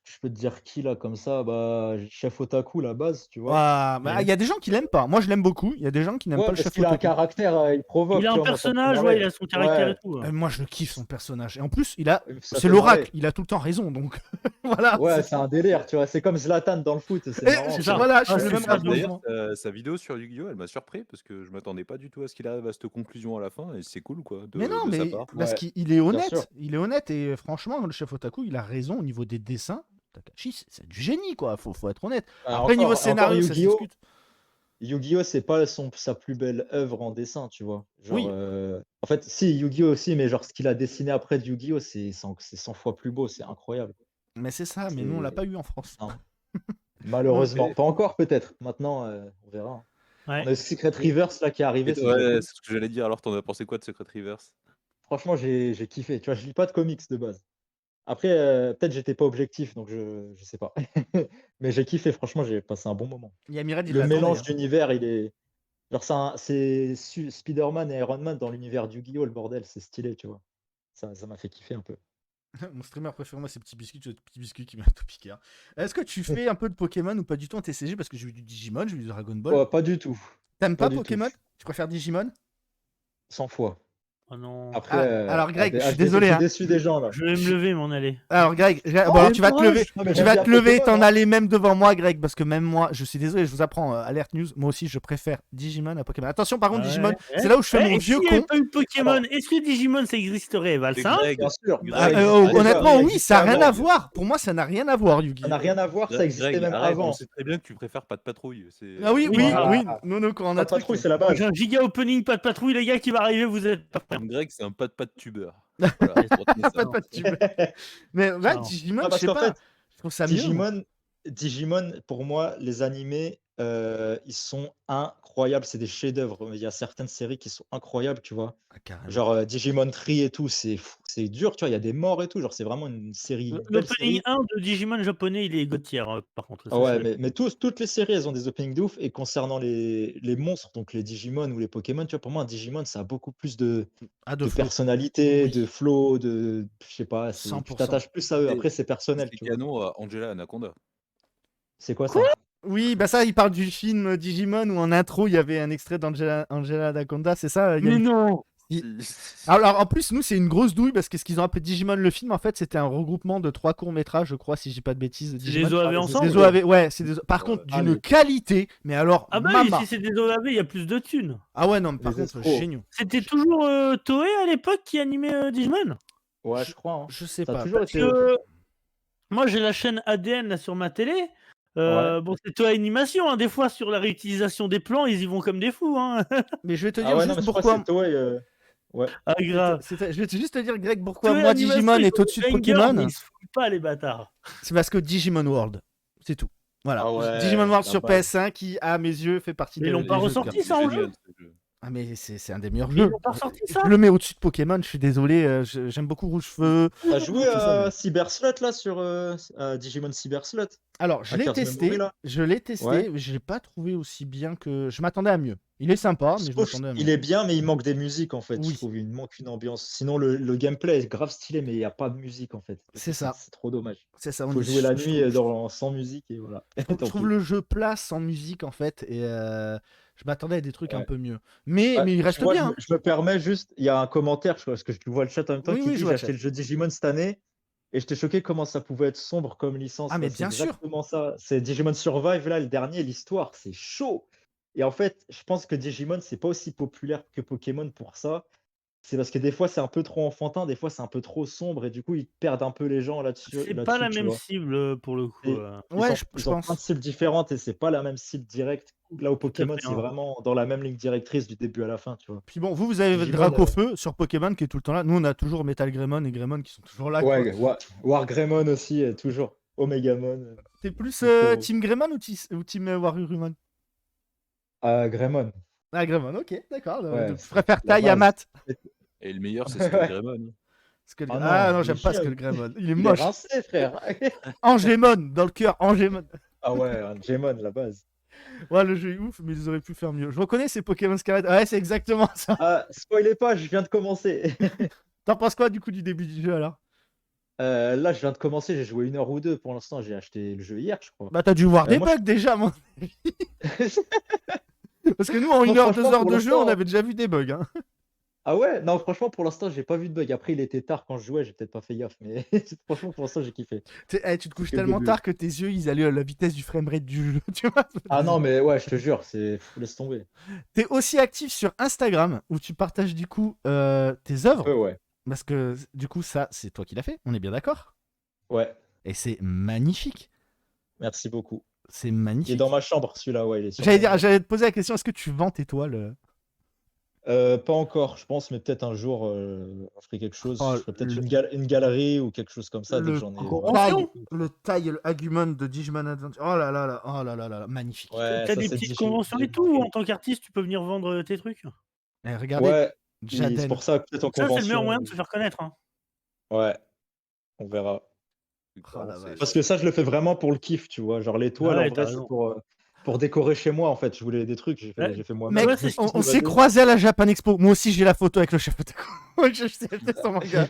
Je peux te dire qui là comme ça, bah Chef Otaku la base, tu vois. Ah, bah, il y a des gens qui l'aiment pas. Moi, je l'aime beaucoup. Il y a des gens qui n'aiment Ouais, pas le parce chef qu'il a un Otaku. caractère, il provoque. Il a tu un vois, moi, ça me fait personnage, ouais, marrer. il a son caractère Ouais. et tout. Moi, je kiffe son personnage. Et en plus, Ça c'est fait l'oracle. marrer. Il a tout le temps raison. Donc, voilà. Ouais, c'est un délire, tu vois. C'est comme Zlatan dans le foot, c'est Et- marrant. c'est tu ça. vois. Voilà, je Ah, fais le c'est même ça, rapprochement. D'ailleurs, sa vidéo sur Yu-Gi-Oh! Elle m'a surpris parce que je m'attendais pas du tout à ce qu'il arrive à cette conclusion à la fin et c'est cool quoi Mais non, de sa mais part. parce Ouais, qu'il est honnête. sûr. Il est honnête. Et franchement, le chef Otaku, il a raison au niveau des dessins. Takashi, c'est du génie, quoi. Faut être honnête. Après, niveau scénario, ça se Yu-Gi-Oh! discute. Yu-Gi-Oh! C'est pas sa plus belle œuvre en dessin, tu vois. Genre, Oui. en fait, si, Yu-Gi-Oh! Aussi, mais genre ce qu'il a dessiné après de Yu-Gi-Oh! C'est 100 fois plus beau, c'est incroyable. Mais c'est ça. Mais nous, on l'a C'est- pas eu en France. Non. Malheureusement. mais- Pas encore, peut-être. Maintenant, on verra. Ouais. On a Secret Reverse là qui est arrivé. Et C'est déjà ouais, cool. c'est ce que j'allais dire. Alors, t'en as pensé quoi de Secret Reverse? Franchement, j'ai kiffé. Tu vois, je lis pas de comics de base. Après, peut-être j'étais pas objectif, donc je sais pas. Mais j'ai kiffé, franchement, j'ai passé un bon moment. Yami Red, il Le l'attendait, mélange hein. d'univers, il est. Genre, c'est Spider-Man et Iron Man dans l'univers du Yu-Gi-Oh! Le bordel, c'est stylé, tu vois. Ça m'a fait kiffer un peu. Mon streamer préféré, moi, c'est Petit Biscuit. Tu vois, Petit Biscuit qui m'a tout piqué, hein. Est-ce que tu fais un peu de Pokémon ou pas du tout en TCG? Parce que j'ai vu du Digimon, j'ai vu du Dragon Ball. Ouais, pas du tout. T'aimes pas pas du tout. Pokémon? Tu préfères Digimon? 100 fois. Oh non. Après, Alors, Greg, je suis je désolé, suis hein. déçu des gens là. Je vais me lever, m'en aller. Alors, Greg, Oh, bon, alors, tu vas te courage. lever. Non, mais Tu j'aime vas bien te lever, Pokémon, t'en hein. aller même devant moi, Greg, parce que même moi, je suis désolé, je vous apprends, Alert News, moi aussi, je préfère Digimon à Pokémon. Attention, par contre, Ouais. Digimon, c'est là où je fais mon Et vieux s'il y avait con. pas eu Pokémon, est-ce que Digimon ça existerait, Val? Et Ça Greg, Bien sûr. Ah, Greg, honnêtement, Greg, oui, ça n'a rien Greg. à voir. Pour moi, ça n'a rien à voir, Yugi. Ça n'a rien à voir, ça Greg, existait même arrête, avant. on sait très bien que tu préfères pas de patrouille. Ah oui, oui, Voilà. oui. Non, quand on a Pas de truc. patrouille, c'est la base. J'ai un giga opening, pas de patrouille, les gars, qui va arriver, vous êtes pas prêts. Greg, c'est un pas de tubeur. Voilà, retenez ça. Pas de tube. Mais ouais, Non. Digimon, Ah, je parce sais qu'en pas. fait, Je trouve ça mieux. moi. Digimon, pour moi, les animés, ils sont incroyables, c'est des chefs-d'œuvre. Il y a certaines séries qui sont incroyables, tu vois? Ah, carrément. Genre, Digimon Tree et tout, c'est dur, tu vois? Il y a des morts et tout, genre, c'est vraiment une série, une belle L'opening série. 1 de Digimon japonais, il est God tier, par contre, Ah ça je suis ouais, d'accord. mais toutes les séries, elles ont des openings de ouf et concernant les monstres, donc les Digimon ou les Pokémon, tu vois? Pour moi, un Digimon, ça a beaucoup plus Ah, de de flow. personnalité, de Oui, flow, je sais pas, c'est tu 100%. t'attaches plus à eux. Et Après, c'est personnel, c'est tu vois? canon à Angela Anaconda. C'est quoi Quoi? ça? Oui, bah ça, il parle du film Digimon où en intro, il y avait un extrait d'Angela Anaconda, c'est ça? Il y a Mais une... non! il- Si. Alors, en plus, nous, c'est une grosse douille parce que ce qu'ils ont appelé Digimon le film, en fait, c'était un regroupement de 3 courts-métrages, je crois, si je dis pas de bêtises, de C'est Digimon. des Ah, OAV les Des ensemble? escrocs. OAV, ouais, c'est des... Par contre, Ah, d'une qualité, mais alors, Ah bah oui, mama. si c'est des OAV, il y a plus de thunes. Ah ouais, non, mais par Les contre, escrocs. géniaux. C'était toujours Toei à l'époque qui animait Digimon? Ouais, Je, je crois, hein. je sais Ça a pas. toujours Parce été eux. que moi j'ai la chaîne ADN là, sur ma télé. Ouais. Bon, c'est Toei Animation, hein. Des fois sur la réutilisation des plans, ils y vont comme des fous. Hein. Mais je vais te Ah dire ouais, non, juste mais je crois que pourquoi. c'est Toei, ouais. Ah grave. Je vais juste te dire, Greg, pourquoi Toei moi, Animation, Digimon ils est ont au-dessus de des bangers, mais Pokémon. ils se foutent pas les bâtards. C'est parce que Digimon World. C'est tout. Voilà. Ah ouais, Digimon World la sur base. PS1 qui, à mes yeux, fait partie Mais ils l'ont des pas jeux de ressorti, cœur. ça, en jeu? Génial ce jeu. Ah, mais c'est un des meilleurs Mais ils jeux. l'ont pas ressorti, ça? Je le mets au-dessus de Pokémon, je suis désolé. J'aime beaucoup Rouge-Feu. T'as joué tout ça, à mais- Cyber Slot là sur Digimon Cyber Slot? Alors, je l'ai Hackers Memory testé. là? Je l'ai testé. Ouais. Mais je l'ai pas trouvé aussi bien que. Je m'attendais à mieux. Il est sympa, mais je Sauf, m'attendais à il mieux. est bien, mais il manque des musiques en fait. Je Oui, trouve il manque une ambiance. Sinon, le gameplay est grave stylé, mais il n'y a pas de musique en fait. c'est ça. C'est trop dommage. C'est ça. Faut jouer la nuit sans musique et voilà. Je Tant trouve pis. le jeu plat sans musique en fait. Et je m'attendais à des trucs un Ouais. peu mieux. Mais il Tu reste vois, bien. Hein. je me permets juste, il y a un commentaire, parce que je vois le chat en même temps, Oui, qui oui, dit je vois j'ai le acheté chat. le jeu Digimon cette année et j'étais choqué comment ça pouvait être sombre comme licence. Ah, mais C'est bien sûr. exactement ça. C'est Digimon Survive là, le dernier, l'histoire, c'est chaud. Et en fait, je pense que Digimon, c'est pas aussi populaire que Pokémon pour ça. C'est parce que des fois c'est un peu trop enfantin, des fois c'est un peu trop sombre et du coup ils perdent un peu les gens C'est pas là-dessus, la tu même vois. cible pour le coup. Et Ouais, je ils ont plein de pense. cibles différentes et c'est pas la même cible directe. Là où Tout à Pokémon, fait. c'est Hein. vraiment dans la même ligne directrice du début à la fin, tu vois. Puis bon, vous avez votre Digimon, Dracofeu sur Pokémon qui est tout le temps là. Nous, on a toujours Metal Greymon et Greymon qui sont toujours là. Quoi. ouais, Wargreymon aussi, toujours. Omegamon. T'es plus Trop- Team Greymon ou Team Warurumon? Greymon. Ah, Greymon, ok, d'accord. Ouais, Je préfère la ta base. Yamat. Et le meilleur, c'est Ouais. Skullgreymon. Ah Ah non, non, il j'aime est pas chiant, Skullgreymon. Il est Il est moche. rincé, frère. Angemon, dans le cœur, Angemon. Ah ouais, un Gemon, la base. Ouais, le jeu est ouf, mais ils auraient pu faire mieux. Je reconnais ces Pokémon Scarlet. Ouais, c'est exactement ça. Ah, spoilez pas, je viens de commencer. T'en penses quoi du coup du début du jeu alors? Là, je viens de commencer, j'ai joué 1 heure ou 2 pour l'instant. J'ai acheté le jeu hier, je crois. Bah, t'as dû voir des moi, bugs déjà, mon avis. Parce que nous, en Non, 1 heure, 2 franchement, heures pour de jeu, on l'instant- avait déjà vu des bugs. Hein. Ah ouais? Non, franchement, pour l'instant, j'ai pas vu de bug. Après, il était tard quand je jouais, j'ai peut-être pas fait gaffe, mais franchement, pour l'instant, j'ai kiffé. Tu te couches que le tellement début. tard que tes yeux, ils allaient à la vitesse du framerate du jeu. Tu vois. Ah non, mais ouais, je te jure, laisse tomber. T'es aussi actif sur Instagram où tu partages du coup tes œuvres. Ouais. Parce que du coup, ça, c'est toi qui l'as fait. On est bien d'accord. Ouais, Et c'est magnifique. merci beaucoup. C'est Il est magnifique. dans ma chambre, celui-là, ouais, il est sur J'allais te poser la question, est-ce que tu vends tes toiles? Pas encore, je pense, mais peut-être un jour, on ferait quelque chose. Oh, Je ferais peut-être le- une galerie ou quelque chose comme ça, dès que Le j'en ai gros vraiment taille, beaucoup. le taille, le Agumon de Digimon Adventure. Oh là là là, oh là là là, magnifique. Ouais, T'as ça, des c'est petites Digimon. conventions et tout, ou en tant qu'artiste, tu peux venir vendre tes trucs. Eh, regardez, Ouais, puis c'est Jaden. pour ça que peut-être en Ça, c'est le meilleur convention. moyen de se faire connaître. Hein. Ouais, on verra. Oh la vache. Parce que ça, je le fais vraiment pour le kiff, tu vois. Genre l'étoile, Ah ouais, en t'as vrai, c'est raison. pour décorer chez moi, en fait. Je voulais des trucs, j'ai Ouais. fait Mec, moi-même. ouais, c'est ce on, qui on s'est s'est passé. croisés à la Japan Expo. Moi aussi, j'ai la photo avec le chef otaku. Je sais son manga.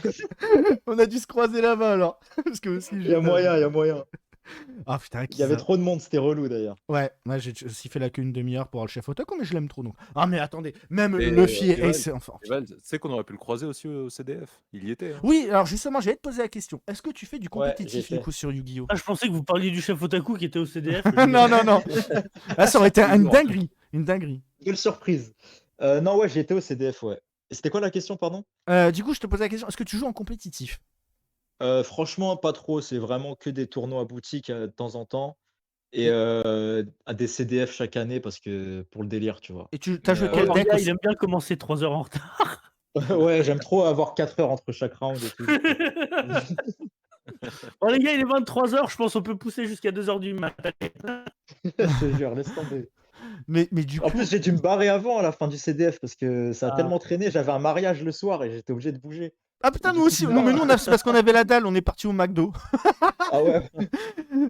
On a dû se croiser là-bas alors. Parce que aussi, Il y a moyen, il y a moyen. Ah putain, Il y avait trop de monde, c'était relou d'ailleurs. Ouais, moi j'ai aussi fait la queue une demi-heure pour avoir le chef otaku, mais je l'aime trop donc. Ah mais attendez, même Et, Luffy et Eval, Ace, enfin. Eval, tu sais qu'on aurait pu le croiser aussi au CDF. Il y était. Hein. Oui, alors justement, j'allais te poser la question. Est-ce que tu fais du Ouais, compétitif j'ai du fait. coup sur Yu-Gi-Oh? Ah, je pensais que vous parliez du chef otaku qui était au CDF. Non, non, non. Là, ça aurait été une dinguerie. Une dinguerie. Quelle surprise. Non, ouais, j'étais au CDF, ouais. Et c'était quoi la question, pardon? Du coup, je te posais la question, est-ce que tu joues en compétitif? Franchement, pas trop. C'est vraiment que des tournois à boutique de temps en temps. Et à des CDF chaque année parce que pour le délire, tu vois. Et tu as joué Mais, quel Le deck gars, aussi? il aime bien commencer 3 heures en retard. Ouais, j'aime trop avoir 4 heures entre chaque round et tout. Bon, les gars, il est 23h, je pense qu'on peut pousser jusqu'à 2h du matin. Je te jure, laisse tomber. Mais du En coup, plus, j'ai dû me barrer avant à la fin du CDF parce que ça a Ah. tellement traîné. J'avais un mariage le soir et j'étais obligé de bouger. ah putain, Du nous coup, aussi. non. Non, mais nous, c'est parce qu'on avait la dalle, on est parti au McDo. Ah ouais,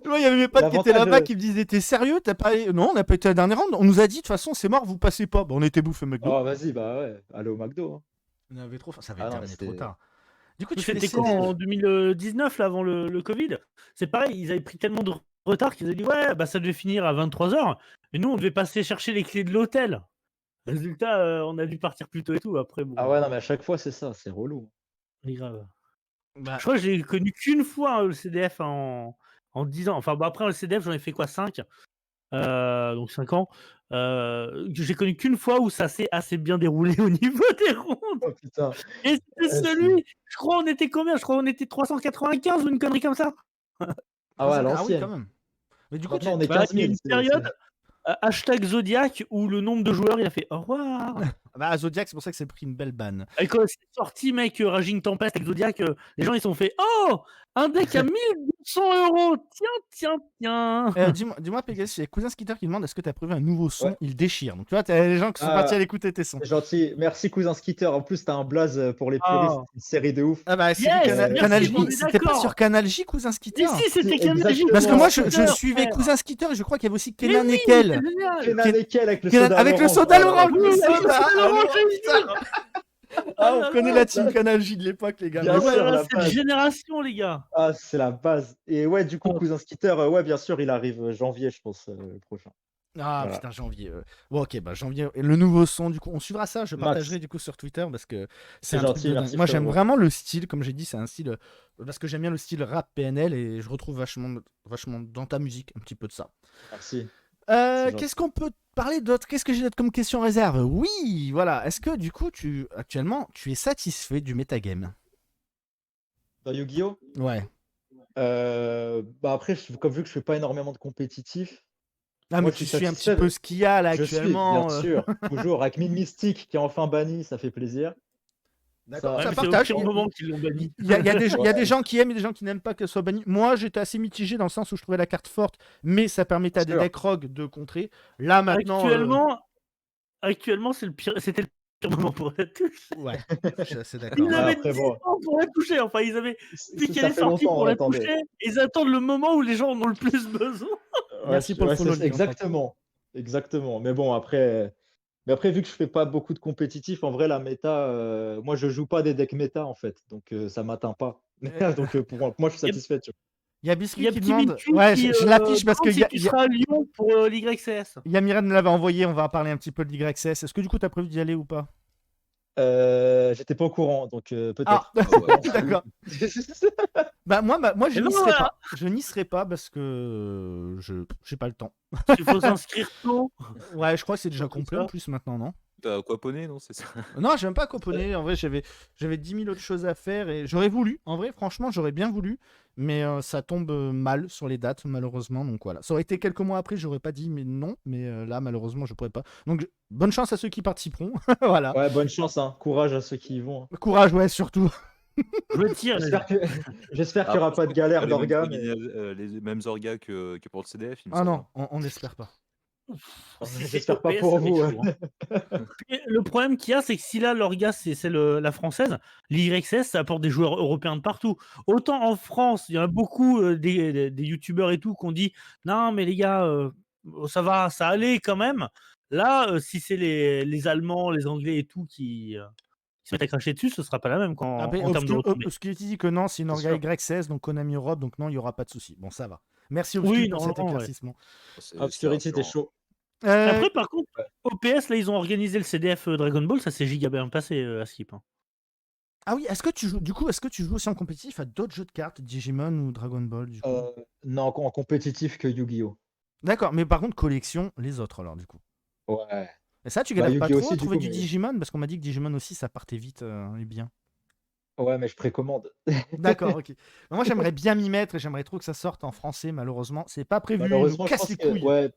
Moi, il y avait mes potes qui étaient L'avantage, là-bas qui me disaient, t'es sérieux? T'as pas... Non, on n'a pas été à la dernière ronde. On nous a dit, de toute façon, c'est mort, vous passez pas. Bon, on était bouffé McDo. oh vas-y, bah ouais, allez au McDo. Hein. On avait trop... Ça avait Ah non, terminé trop c'était- tard. Du coup, tu fais les C'était quand CDF. en 2019, là, avant le Covid? C'est pareil, ils avaient pris tellement de retard qu'ils avaient dit ouais, bah ça devait finir à 23h. Et nous, on devait passer chercher les clés de l'hôtel. Résultat, on a dû partir plus tôt et tout. Après, bon, Ah ouais, non, mais à chaque fois, c'est ça, c'est relou. c'est grave. Bah, Je crois que j'ai connu qu'une fois le CDF en 10 ans. Enfin, bon, après, le CDF, j'en ai fait quoi, 5? Donc 5 ans. J'ai connu qu'une fois où ça s'est assez bien déroulé au niveau des rondes. Oh putain. Et c'était Ouais, celui, je crois, on était combien? Je crois on était 395 ou une connerie comme ça. Ah ouais, à ah oui, l'ancienne. quand même. Mais du coup, Maintenant, on est Bah, 15 il y a 000. une période, hashtag Zodiac, où le nombre de joueurs, il a fait au revoir. bah, Zodiac, c'est pour ça que c'est pris une belle banne. Et quand c'est sorti, mec, Raging Tempest avec Zodiac, les gens ils se sont fait oh, un deck à 1200 €. Tiens. Dis-moi, Pegasus, il y a Cousin Skitter qui demande est-ce que tu as prévu un nouveau son? Ouais. Il déchire. Donc, tu vois, t'as les gens qui sont Ah. partis à l'écouter tes sons. C'est gentil. Merci, cousin Skitter. En plus, t'as un blaze pour les puristes. Ah. Une série de ouf. Ah, bah, c'est Yes, Canal, merci, Canal on J. est C'était pas d'accord. sur Canal J, Cousin Skitter? Mais si, c'était Canal J. Exactement. Parce que moi, je Skitter, suivais frère. Cousin Skitter et je crois qu'il y avait aussi Mais Kenan oui, et Kel. c'est génial. Kenan et Kel avec le Kenan- soda avec le Laurent. soda Oh là Laurent, là. le Oui, soda. avec le soda Laurent, Alors, j'ai putain. Ah, on connaît la team Canal J de l'époque, les gars. Bien Mais sûr, ouais, la Cette base. génération, les gars. Ah, c'est la base. Et ouais, du coup, Oh. cousin Skitter, ouais, bien sûr, il arrive janvier, je pense, le prochain. Ah Voilà. putain, janvier. Bon, ok, bah janvier. Et le nouveau son, du coup, on suivra ça. Je Max. partagerai du coup sur Twitter parce que c'est C'est un truc gentil, de dingue. merci, Moi, j'aime frérot. vraiment le style, comme j'ai dit, c'est un style parce que j'aime bien le style rap PNL et je retrouve vachement dans ta musique un petit peu de ça. Merci. C'est gentil. Qu'est-ce qu'on peut parler d'autre? Qu'est-ce que j'ai d'autre comme question réserve? Oui, voilà. Est-ce que du coup, actuellement, tu es satisfait du metagame? Dans Yu-Gi-Oh! Ouais. Bah après, comme vu que je fais pas énormément de compétitif, Ah, moi, mais je tu suis suis un petit satisfait. peu ce qu'il y a là Je suis, actuellement. bien sûr, toujours, avec Mine Mystique qui est enfin banni, ça fait plaisir. D'accord, Ça- ça Ouais, mais c'est au partage. pire moment qu'ils l'ont banni. Il y a Ouais. des gens qui aiment et des gens qui n'aiment pas qu'elle soit bannie. Moi, j'étais assez mitigé dans le sens où je trouvais la carte forte, mais ça permettait à des Sûr. decks rogue de contrer. Là, maintenant. Actuellement, c'était le pire moment pour la touche. Ouais, je suis assez d'accord. Ils Ouais, avaient après, 10 bon. ans pour la toucher. Enfin, ils avaient, depuis Ça qu'elle est fait sortie longtemps, pour on la attendait. toucher, ils attendent le moment où les gens en ont le plus besoin. Merci pour le follow, c'est Lyon, exactement. Exactement. Mais bon, après, vu que je fais pas beaucoup de compétitif, en vrai, la méta, moi, je joue pas des decks méta, en fait. Donc, ça m'atteint pas. Donc, pour moi, je suis satisfait. Tu vois. Il y a Il Biscuit y a qui Petit demande. Biscuit Ouais, qui, je l'affiche parce que demande si tu seras à Lyon pour l'YCS. Yamired me l'avait envoyé. On va en parler un petit peu de l'YCS. Est-ce que du coup, tu as prévu d'y aller ou pas? J'étais pas au courant, donc Ah, peut-être. d'accord. Bah, moi je Et n'y ben serai voilà. pas. Je n'y serai pas parce que je j'ai pas le temps. Il faut s'inscrire tôt. Ouais, je crois que c'est déjà Comme complet ça. en plus maintenant, non? T'as aquaponé, non? C'est ça? Non, j'aime pas coponner. En vrai, j'avais 10 000 autres choses à faire et j'aurais voulu. En vrai, franchement, j'aurais bien voulu. Mais ça tombe mal sur les dates, malheureusement. Donc voilà. Ça aurait été quelques mois après, j'aurais pas dit mais non. Mais là, malheureusement, je pourrais pas. Donc bonne chance à ceux qui participeront. Voilà. Ouais, bonne chance, hein. Courage à ceux qui y vont. Courage, ouais, surtout. Je le tire. les J'espère qu'il n'y aura pas de galère d'orgas. Mais... Les mêmes orgas que pour le CDF, il me Ah semble. non, on n'espère pas. Si J'espère c'est pas OPS, pour ça va vous. être chaud, hein. Et le problème qu'il y a, c'est que si là, l'orga, c'est la française, l'YXS, ça apporte des joueurs européens de partout. Autant en France, il y en a beaucoup des youtubeurs et tout qui ont dit non, mais les gars, ça va, ça allait quand même. Là, si c'est les Allemands, les Anglais et tout qui se mettent à cracher dessus, ce sera pas la même en termes de retombées. Obscurity dit que non, c'est une C'est orga sûr. Y16, donc Konami Europe, donc non, il n'y aura pas de souci. Bon, ça va. Merci Oui, Obscurity pour cet normalement, ouais. éclaircissement. C'est Obscurity, t'es rassurant. chaud. Après, par contre, OPS, là, ils ont organisé le CDF Dragon Ball, ça s'est giga bien passé à Skip. Hein. Ah oui, est-ce que tu joues aussi en compétitif à d'autres jeux de cartes, Digimon ou Dragon Ball du coup? Non, en compétitif que Yu-Gi-Oh! D'accord, mais par contre, collection, les autres alors du coup. Ouais. Et ça, tu Bah, galères pas Yu-Gi-Oh! trop à aussi, du trouver coup, du mais- Digimon? Parce qu'on m'a dit que Digimon aussi, ça partait vite et bien. Ouais, mais je précommande. D'accord, ok. Moi, j'aimerais bien m'y mettre et j'aimerais trop que ça sorte en français, malheureusement. C'est pas prévu, ils nous Malheureusement, je cassent pense les que. couilles. Ouais,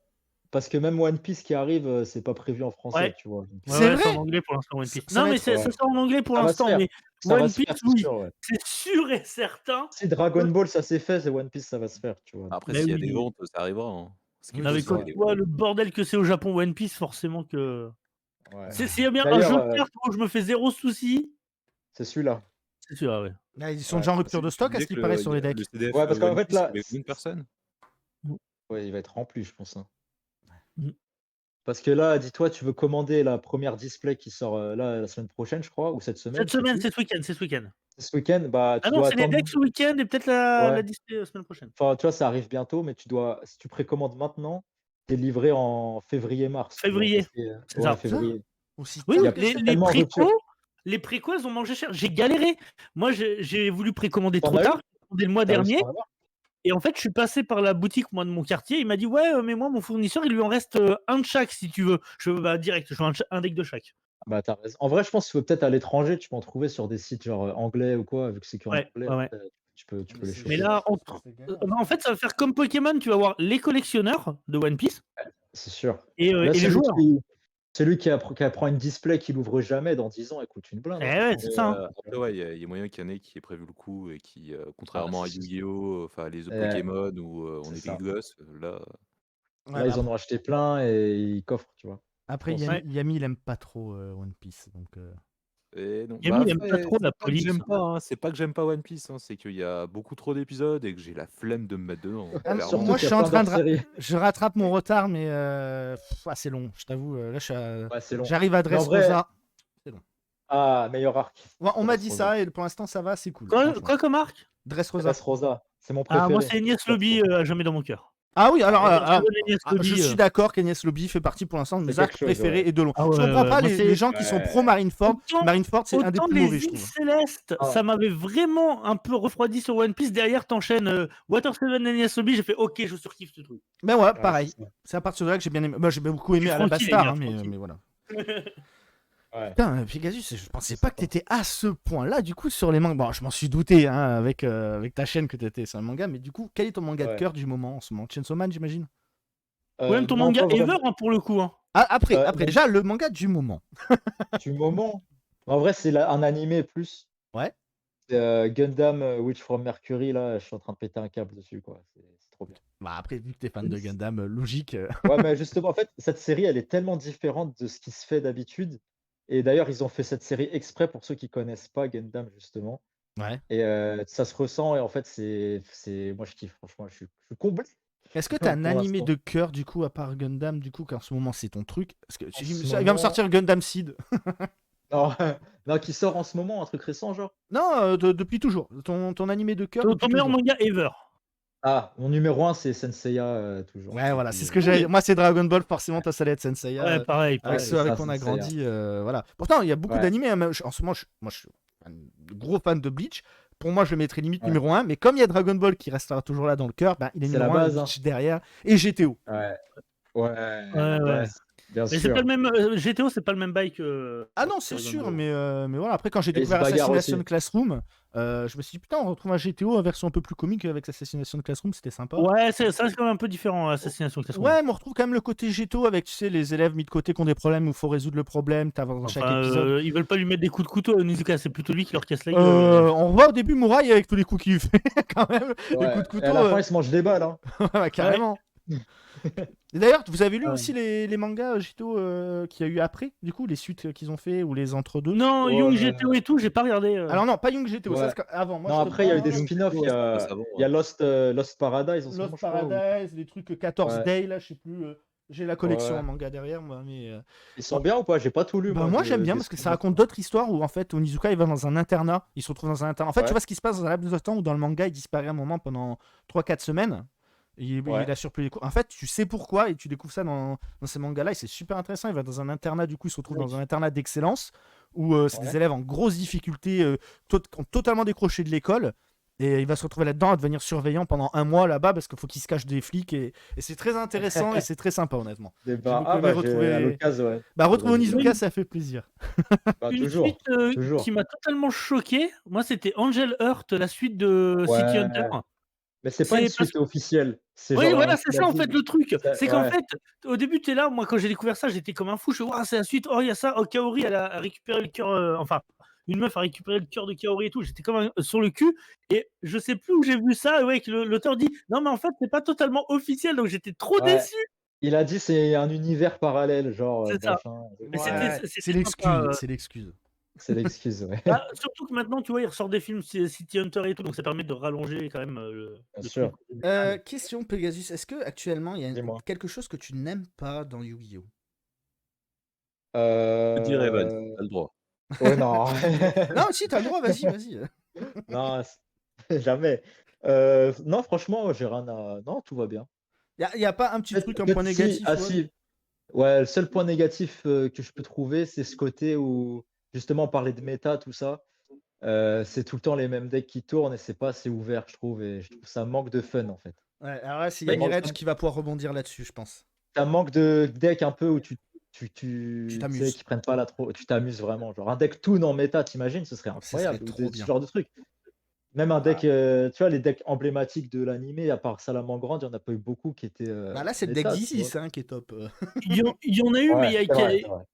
parce que même One Piece qui arrive, c'est pas prévu en français, Ouais. tu vois. Donc, C'est C'est vrai en anglais pour l'instant, One Piece. Ça Non, va mais être- ça ouais. sort en anglais pour Ça va se l'instant, faire. mais Ça va One se faire, Piece, c'est oui, sûr, ouais. c'est sûr et certain. Si Dragon Ball ça s'est fait, c'est One Piece ça va se faire, tu vois. Après, Mais s'il y a oui. des ventes, ça arrivera. Hein. Ce qui est Non, mais cool, quand Ouais. tu vois le bordel que c'est au Japon One Piece, forcément que. Ouais. S'il y a bien un D'ailleurs, jeu de cartes où je me fais zéro souci, c'est celui-là. c'est celui-là, ouais. Là, ils sont Ouais. déjà en Tu rupture de tu stock, à disais ce qui que paraît, le sur il y les a le decks. CDF, Ouais, parce qu'en One fait, Piece, il y là, avait combien de personnes? ouais, il va être rempli, je pense, hein. Mmh. Parce que là, dis-toi, tu veux commander la première display qui sort là, la semaine prochaine, je crois, ou cette semaine, Cette je sais semaine, plus. c'est ce week-end, c'est ce week-end. Ce week-end, bah, Ah tu non, dois c'est les attendre. decks ce week-end et peut-être la Ouais. display la semaine prochaine. Enfin, tu vois, ça arrive bientôt, mais si tu précommandes maintenant, t'es livré en février-mars, tu vois. Février, Parce que, c'est ouais, ça. février. Aussi Oui, Il y tard a que les, ça. les tellement en rupture. préco, elles ont mangé cher. J'ai galéré. Moi, j'ai voulu précommander T'en trop as eu? tard. J'ai commandé le mois T'as réussi dernier. à en avoir? Et en fait, je suis passé par la boutique, moi, de mon quartier. Il m'a dit, ouais, mais moi, mon fournisseur, il lui en reste un de chaque, si tu veux. Je veux, bah, direct, je veux un deck de chaque. Bah, t'as raison. En vrai, je pense qu'il faut peut-être à l'étranger, tu peux en trouver sur des sites genre anglais ou quoi, vu que c'est qu'en Ouais, anglais, ouais. tu Mais peux les c'est Mais choper. là, c'est galère, en fait, ça va faire comme Pokémon. Tu vas avoir les collectionneurs de One Piece C'est sûr. et Là, les joueurs. celui qui apprend une display qui l'ouvre jamais dans 10 ans, elle coûte une blinde, Eh hein. ouais, c'est Mais, ça. Hein. après, ouais, il y a moyen qu'il y en ait qui aient prévu le coup et qui, Ah, contrairement à c'est Yu-Gi-Oh! Enfin les autres euh, Pokémon où, on c'est était ça. gosses, là, Ouais, Là, bah, ils en ont acheté plein et ils coffrent, tu vois. Je après, pense. Ouais. Yami, il aime pas trop One Piece. Donc, et non. Yami, Bah, il aime pas après, trop la c'est pas que police. j'aime pas, hein, c'est pas que j'aime pas One Piece, hein, c'est qu'il y a beaucoup trop d'épisodes et que j'ai la flemme de me mettre dedans, Ah, clairement. Surtout moi, qu'il je y a suis en plein train de. d'hors-séries. Je rattrape mon retard, mais c'est long. Je t'avoue, là, Ouais, c'est long. j'arrive à Mais en vrai, Dressrosa. C'est long. meilleur arc. Ouais, on m'a dit Dressrosa. ça et pour l'instant, ça va, c'est cool. Quoi Franchement. comme marque? Dressrosa. Dressrosa, c'est mon Ah, moi, préféré. c'est Agnès Lobby à jamais dans mon cœur. Ah oui, alors, Agnès je Lobby, suis d'accord qu'Agnès Lobby fait partie pour l'instant de mes C'est arcs quelque chose, préférés ouais. et de long. Ah ouais, Je comprends ouais, pas moi, les gens qui sont pro Marineford. Marineford, c'est un des autant plus les mauvais, je îles trouve. Célestes, Ah. ça m'avait vraiment un peu refroidi sur One Piece. Derrière, t'enchaînes Water 7 Agnès Lobby, j'ai fait OK, je surkiffe ce truc. Mais ouais, Ouais, pareil. c'est ça. C'est à partir de là que j'ai bien aimé. Moi, j'ai beaucoup aimé Je suis à la tranquille, Bastard, les hein, gars, tranquille. mais voilà. Ouais. Putain, Pegasus, je pensais C'est pas que sympa. t'étais à ce point-là, du coup, sur les mangas. Bon, je m'en suis douté, hein, avec ta chaîne que t'étais sur le manga, mais du coup, quel est ton manga de Ouais. cœur du moment en ce moment? Chainsaw Man, j'imagine? Ou même ton Non, manga pas vraiment. Ever, hein, pour le coup. Hein. Ah, après, Non. déjà, le manga du moment. Du moment. En vrai, c'est un animé plus. Ouais. C'est Gundam Witch from Mercury, là, je suis en train de péter un câble dessus, quoi. C'est trop bien. Bah, après, vu que t'es fan de Gundam, logique. Ouais, mais justement, en fait, cette série, elle est tellement différente de ce qui se fait d'habitude. Et d'ailleurs, ils ont fait cette série exprès pour ceux qui connaissent pas Gundam, justement. Ouais. Et ça se ressent, et en fait, moi, je kiffe, franchement, je suis comblé. Est-ce que t'as un Pour animé l'instant. de cœur, du coup, à part Gundam, du coup, qu'en ce moment, c'est ton truc? Parce que En il ce va me moment- sortir Gundam Seed. Non, non, qui sort en ce moment, un truc récent, genre. Non, depuis toujours. Ton animé de cœur Ton depuis meilleur toujours. manga Ever. Ah, mon numéro 1, c'est Senseiya, toujours. Ouais, voilà, Depuis, c'est ce que j'ai. Moi, c'est Dragon Ball, forcément, ça allait être Senseiya. Ouais, pareil. Avec Ouais, ceux avec ça, qui on a Senseiya. grandi, voilà. Pourtant, il y a beaucoup Ouais. d'animés. Hein, en ce moment, moi, je suis un gros fan de Bleach. Pour moi, je le mettrais limite Ouais. numéro 1. Mais comme il y a Dragon Ball qui restera toujours là dans le cœur, ben, il est C'est numéro la 1, base, hein. Bleach derrière. Et GTO. Ouais. Ouais, ouais. bien Mais c'est sûr. pas le même. GTO, c'est pas le même bail que. Ah non, c'est Dragon sûr. Ball. Mais voilà, après, quand j'ai Et il se découvert bagarre Assassination aussi. Classroom, je me suis dit, putain, on retrouve un GTO en version un peu plus comique avec Assassination Classroom. C'était sympa. Ouais, ça reste quand même un peu différent, Assassination Classroom. Ouais, mais on retrouve quand même le côté GTO avec, tu sais, les élèves mis de côté qui ont des problèmes où il faut résoudre le problème. T'avances dans chaque Enfin, épisode. ils veulent pas lui mettre des coups de couteau à Onizuka, c'est plutôt lui qui leur casse la gueule. On voit au début Mouraï avec tous les coups qu'il lui fait, quand même. Les Ouais. coups de Et couteau. à la fin, il se mange des balles, hein. Ouais, carrément. Et d'ailleurs, vous avez lu Ouais. aussi les mangas GTO qu'il y a eu après, du coup, les suites qu'ils ont fait ou les entre-deux? Non, Ouais. Young GTO et tout, j'ai pas regardé. Alors non, pas Young GTO, Ouais. ça c'est avant. Moi, Non, je te après, il y a eu des parle spin-offs. Il y ça a, passe avant, il y a Lost Paradise en ce moment, Lost je crois, ou- Paradise, les trucs 14 Ouais. Day, là, je sais plus. J'ai la collection Ouais. en manga derrière, moi, mais. Ils sont bien ou pas? J'ai pas tout lu. Bah moi j'aime bien des parce que ça spin-offs. raconte d'autres histoires où en fait Onizuka il va dans un internat, il se retrouve dans un internat. En fait Ouais. tu vois ce qui se passe dans un laps de temps où dans le manga il disparaît un moment pendant 3-4 semaines. Ouais. Il a surplus les cours. En fait tu sais pourquoi et tu découvres ça dans ces mangas là et c'est super intéressant. Il va dans un internat, du coup il se retrouve Oui. dans un internat d'excellence où c'est Ouais. des élèves en grosse difficulté qui ont totalement décroché de l'école. Et il va se retrouver là-dedans à devenir surveillant pendant un mois là-bas parce qu'il faut qu'il se cache des flics et c'est très intéressant et c'est très sympa honnêtement. Des beaucoup aimé j'ai retrouver- à l'occasion, ouais. Bah retrouver Ouais, Onizuka oui. ça fait plaisir. Bah, Une toujours. suite toujours. qui m'a totalement choqué, moi c'était Angel Heart, la suite de City Ouais. Hunter. Mais c'est pas C'est une parce suite officielle. C'est Oui, genre voilà, un c'est ça en fait clavier. le truc. Ça- C'est qu'en ouais. fait, au début, tu es là, moi quand j'ai découvert ça, j'étais comme un fou. Je fais, Ouah, c'est la suite. Oh, il y a ça. Oh, Kaori, elle a récupéré le cœur. Enfin, une meuf a récupéré le cœur de Kaori et tout. J'étais comme sur le cul. Et je sais plus où j'ai vu ça. Ouais, que l'auteur dit non, mais en fait, c'est pas totalement officiel. Donc j'étais trop Ouais, déçu. il a dit c'est un univers parallèle, genre, C'est ça. machin. Mais Ouais, c'était c'est sympa. l'excuse, c'est l'excuse. C'est l'excuse, ouais. Bah, surtout que maintenant, tu vois, il ressort des films City Hunter et tout. Donc ça permet de rallonger quand même Bien le sûr. truc. Question Pegasus, est-ce que actuellement il y a Dis-moi. quelque chose que tu n'aimes pas dans Yu-Gi-Oh? Je te dirais, Evan, Euh... t'as le droit. Ouais, non. Non, si, t'as le droit, vas-y, vas-y. Non, jamais. Non, franchement, j'ai rien à. Non, tout va bien. Y a pas un petit truc, un Peut-être point si, négatif ah ouais si. Ouais, le seul point négatif que je peux trouver, c'est ce côté où, justement, parler de méta, tout ça, c'est tout le temps les mêmes decks qui tournent et c'est pas assez ouvert, je trouve, et je trouve que ça manque de fun, en fait. Ouais, alors là, il y a Ça manque, Mirage qui va pouvoir rebondir là-dessus, je pense. ça manque de decks un peu où Tu tu sais, t'amuses. qui prennent pas la trop. Tu t'amuses vraiment. Genre un deck Toon en méta, t'imagines, ce serait Ce serait incroyable. Ou trop ce bien. genre de truc. Même un deck, tu vois, les decks emblématiques de l'animé, à part Salamangreande, il n'y en a pas eu beaucoup qui étaient Bah là, c'est le deck méta, tu vois. d'Isis hein, qui est top. Il y en a eu, mais Ouais, c'est vrai, c'est vrai.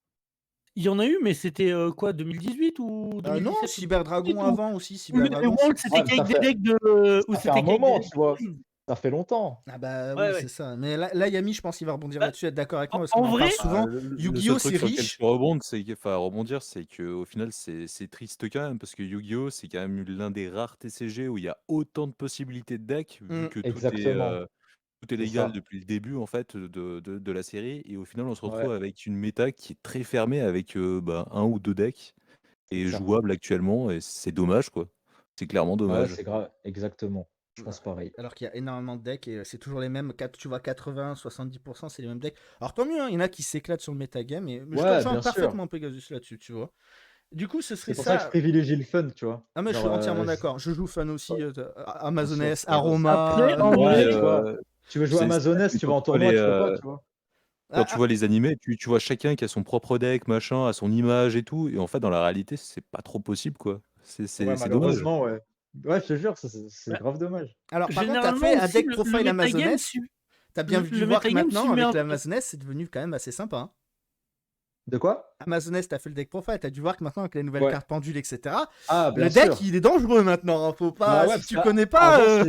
il y en a eu, mais c'était quoi, 2018 ou Non, 2017 Cyber Dragon ou- avant aussi. Oui, Cyber mais Dragon. World, c'était Ouais, mais qu'avec des decks de. Ou ça fait c'était un qu'avec des moment, decks tu vois. de- Ça fait longtemps. Ah bah Ouais, oui, ouais. c'est ça. Mais là, Yami, je pense qu'il va rebondir Bah, là-dessus, être d'accord avec moi, parce en qu'on en vrai- parle souvent. Le Yu-Gi-Oh, seul truc c'est sur lequel riche. je peux rebondir, c'est qu'au final, c'est triste quand même, parce que Yu-Gi-Oh, c'est quand même l'un des rares TCG où il y a autant de possibilités de decks, vu que Exactement. tout est C'est légal ça. depuis le début en fait de la série, et au final, on se retrouve Ouais, avec une méta qui est très fermée avec un ou deux decks, et c'est ça. jouable actuellement, et c'est dommage, quoi. C'est clairement Ouais, dommage. c'est grave. Exactement. Je pense pareil. Alors qu'il y a énormément de decks et c'est toujours les mêmes. Tu vois, 80-70%, c'est les mêmes decks. Alors tant mieux, hein, il y en a qui s'éclatent sur le metagame. Et je te Ouais, rejoins bien sûr. parfaitement, Pegasus, là-dessus, tu vois. Du coup, ce serait C'est pour ça que je ça. privilégie le fun, tu vois. Ah, mais je suis Genre, entièrement d'accord. Je joue fan aussi. bien Amazoness, sûr. Aroma. Après, en Ouais, vrai, Tu vois, tu veux jouer c'est Amazoness, mais tu vas en tournoi, tu peux pas, tu vois. quand tu vois les animés, tu vois chacun qui a son propre deck, machin, a son image et tout, et en fait, dans la réalité, c'est pas trop possible, quoi. Ouais, C'est dommage. malheureusement, ouais. Ouais, je te jure, c'est Bah, grave dommage. Alors, par contre, t'as généralement fait un aussi, deck le profile metagame Amazoness. T'as bien dû le voir que metagame maintenant, submet avec un- l'Amazoness, c'est devenu quand même assez sympa. Hein. De quoi? Amazoness, t'as fait le deck profile. T'as dû voir que maintenant, avec les nouvelles Ouais. cartes pendules, etc., Ah, bien le deck, sûr. il est dangereux maintenant. Hein. Faut pas. Bah ouais, Si parce tu qu'avant, connais pas.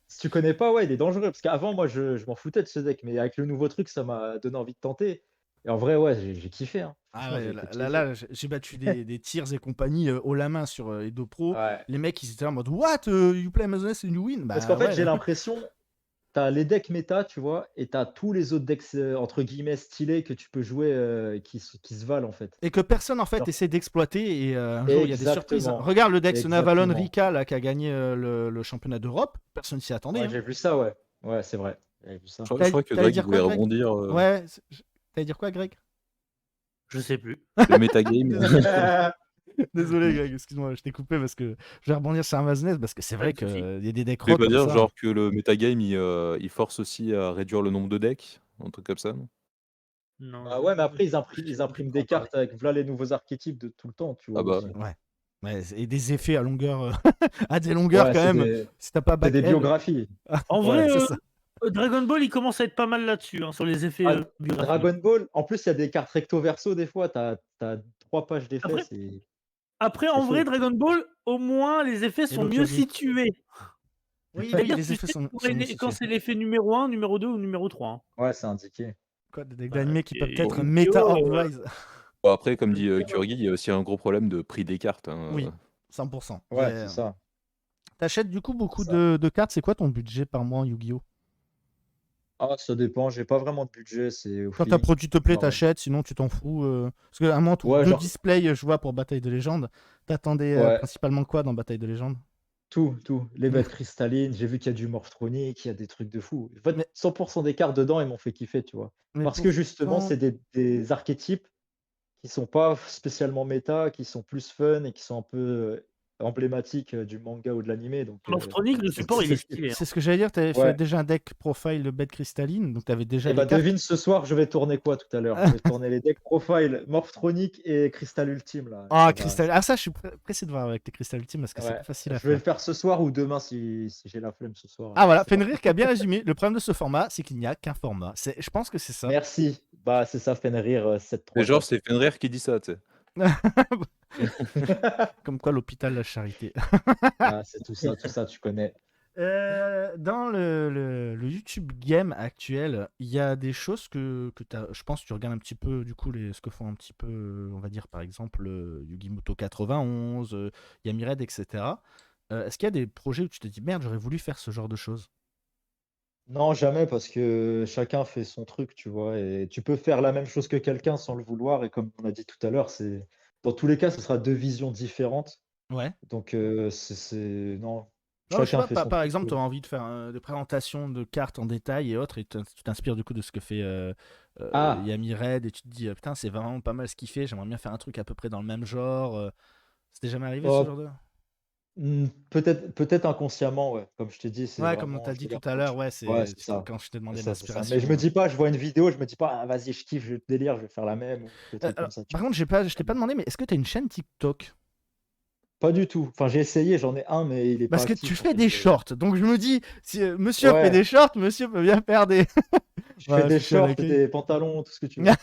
si tu connais pas, ouais, il est dangereux. Parce qu'avant, moi, je m'en foutais de ce deck, mais avec le nouveau truc, ça m'a donné envie de tenter. Et en vrai, ouais, j'ai kiffé. Hein. Ah Franchement, j'ai ouais, été là, plaisir. j'ai battu des tiers et compagnie haut la main sur Edo Pro. Ouais. Les mecs, ils étaient en mode What You play Amazoness and you win Parce Bah qu'en fait, ouais. j'ai l'impression, t'as les decks méta, tu vois, et t'as tous les autres decks, entre guillemets, stylés que tu peux jouer qui se valent, en fait. Et que personne en fait Genre, essaie d'exploiter et un jour il y a des surprises. Hein. exactement. Regarde le deck Navalon Exactement. Rika là, qui a gagné le championnat d'Europe. Personne s'y attendait. Ouais, Hein. j'ai vu ça, ouais. Ouais, c'est vrai. J'ai vu ça. Je crois que T'allais Greg, il dire quoi, voulait Greg rebondir Ouais. T'allais dire quoi, Greg Je sais plus. le metagame. Désolé, Greg, excuse-moi, je t'ai coupé parce que je vais rebondir sur Amazoness parce que c'est Pas vrai de souci. qu'il y a des decks Tu veux rock pas comme dire ça. genre que le metagame, il force aussi à réduire le nombre de decks, un truc comme ça, non? Non, Ah ouais, mais après, ils je impriment crois des pas. cartes avec voilà les nouveaux archétypes de tout le temps, tu vois Ah bah aussi. ouais. Ouais, et des effets à longueur, à des longueurs Ouais, quand même. Si t'as pas c'est des back L, biographies. En Ouais. vrai, c'est ça. Dragon Ball, il commence à être pas mal là-dessus, hein, sur les effets Ah, biographiques. Dragon Ball, en plus, il y a des cartes recto verso des fois, t'as 3 pages d'effets, Après, c'est Après, c'est en vrai, chaud. Dragon Ball, au moins, les effets sont mieux Kyogre. situés. Oui, C'est-à-dire, les tu effets sais sont quand mieux situés. c'est l'effet numéro 1, numéro 2 ou numéro 3. Hein. Ouais, c'est indiqué. Quoi, des decks d'animés qui peuvent Et être Yu-Gi-Oh, méta Horde-wise. Bon, après, comme dit Kurgi, il y a aussi un gros problème de prix des cartes, hein. Oui, 100%. Ouais, c'est ça. T'achètes du coup beaucoup C'est ça. de cartes. C'est quoi ton budget par mois en Yu-Gi-Oh? Ah, ça dépend, j'ai pas vraiment de budget, c'est au Quand un feeling. produit te plaît, Genre, t'achètes, sinon tu t'en fous. Parce qu'à un moment, ouais, de genre, display, je vois pour Bataille de Légende. T'attendais ouais, principalement quoi dans Bataille de Légende? tout. Les bêtes cristallines, j'ai vu qu'il y a du Morphronic, il y a des trucs de fou. En fait, Mais, 100% des cartes dedans, ils m'ont fait kiffer, tu vois. mais Parce que justement, pourtant, c'est des archétypes qui sont pas spécialement méta, qui sont plus fun et qui sont un peu emblématiques du manga ou de l'animé. Donc, Morphronic, le c'est support, il est je kiffe. stylé. Hein. c'est ce que j'allais dire. T'avais fait Ouais. déjà un deck profile de bête cristalline, donc t'avais déjà Et les bah, cartes. devine ce soir, je vais tourner quoi tout à l'heure? Je vais tourner les decks profile, Morphronic et Crystal Ultime, là. Ah, Ça va. cristal. Ah, ça, je suis pressé de voir avec tes cristal ultimes parce que c'est Ouais. pas facile à Je vais le faire. faire ce soir ou demain si j'ai la flemme ce soir. Ah voilà, C'est parti. Fenrir qui a bien résumé. Le problème de ce format, c'est qu'il n'y a qu'un format. Je pense que c'est ça. Merci. Bah, c'est ça, Fenrir Mais genre, 734. c'est Fenrir qui dit ça, tu sais. Comme quoi l'hôpital La Charité. Ah, c'est tout ça, tu connais. Dans le YouTube game actuel, il y a des choses que je pense que tu regardes un petit peu, du coup, ce que font un petit peu, on va dire par exemple Yugimoto 91, Yamired, etc. Est-ce qu'il y a des projets où tu te dis merde, j'aurais voulu faire ce genre de choses? Non, jamais, parce que chacun fait son truc, tu vois. Et tu peux faire la même chose que quelqu'un sans le vouloir. Et comme on a dit tout à l'heure, dans tous les cas, ce sera deux visions différentes. Ouais. Donc, non, Non, je sais chacun pas, fait son par truc. exemple, tu auras envie de faire des présentations de cartes en détail et autres, et tu t'inspires du coup de ce que fait Ah, Yami Red, et tu te dis, putain, c'est vraiment pas mal ce qu'il fait, j'aimerais bien faire un truc à peu près dans le même genre. C'était jamais arrivé ce genre oh, de. peut-être inconsciemment, ouais. Comme je t'ai dit, c'est Ouais, comme on vraiment, t'a je dit tout regarde à autre l'heure, chose. ouais, Ouais, c'est ça. quand je t'ai demandé de C'est ça. Mais je me l'inspiration. dis pas, je vois une vidéo, je me dis pas, ah, vas-y, je kiffe, je délire, je vais faire la même, ou des trucs Alors, comme ça, tu par vois. contre, je t'ai pas demandé, mais est-ce que tu as une chaîne TikTok? Pas du tout. Enfin, j'ai essayé, j'en ai un, mais il est pas Parce que tu actif, en fais fait. des shorts, donc je me dis, si monsieur fait Ouais, des shorts, monsieur peut bien faire des. je fais Voilà, des je suis à shorts, l'accueil. des pantalons, tout ce que tu veux.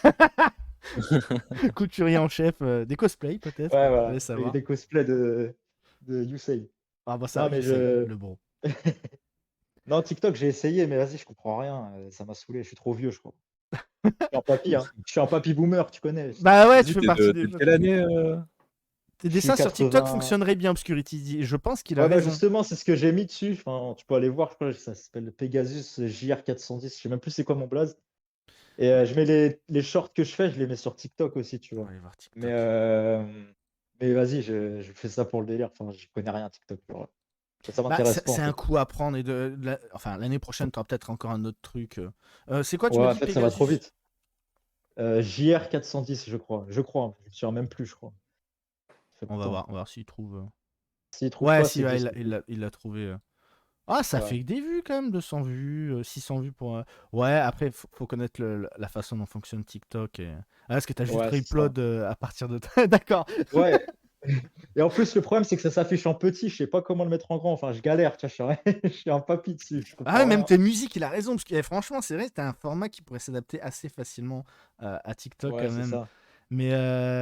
Couturier en chef, des cosplays peut-être, Ouais, allez voilà, des, savoir. des cosplays de Yusei. Ah bah ça, Non, mais Yusei, le bro. non, TikTok, j'ai essayé, mais vas-y, je comprends rien. Ça m'a saoulé, je suis trop vieux, je crois. Je suis un papy, hein. Je suis un papy boomer, tu connais. Bah ouais, tu Vas-y, fais partie t'es des de quelle papilles. année Tes Je suis dessins sur TikTok 80. fonctionneraient bien, Obscurity dit. Je pense qu'il a Ouais, bah raison. justement, c'est ce que j'ai mis dessus. Enfin, tu peux aller voir, je crois, ça s'appelle Pegasus JR410. Je sais même plus c'est quoi mon blaze. Et je mets les shorts que je fais, je les mets sur TikTok aussi, tu On va vois. aller voir Mais, TikTok. mais vas-y, je fais ça pour le délire. Enfin, je connais rien à TikTok. Genre. Ça Bah, m'intéresse pas, en c'est un fait. coup à prendre. Enfin, l'année prochaine, tu auras peut-être encore un autre truc. C'est quoi, tu m'as Ouais, en dit, fait, ça va trop Pegasus? vite. JR410, je crois. Je crois. Je me souviens même plus, je crois. Ça fait longtemps. On va voir s'il trouve. S'il trouve Ouais, pas, si, c'est que je ouais, sais plus. il l'a trouvé. Ah, ça Ouais. fait des vues quand même, 200 vues, 600 vues pour. Ouais, après, faut connaître la façon dont fonctionne TikTok. Ah, est-ce que t'as juste Ouais, c'est ça. re-upload à partir de. D'accord. Ouais. Et en plus, le problème, c'est que ça s'affiche en petit. Je sais pas comment le mettre en grand. Enfin, je galère. Tu vois, je suis un papy dessus. Je Ah ouais, comprends même rien. tes musiques, il a raison. Parce que franchement, c'est vrai, t'as un format qui pourrait s'adapter assez facilement à TikTok Ouais, quand c'est même. ça. Mais,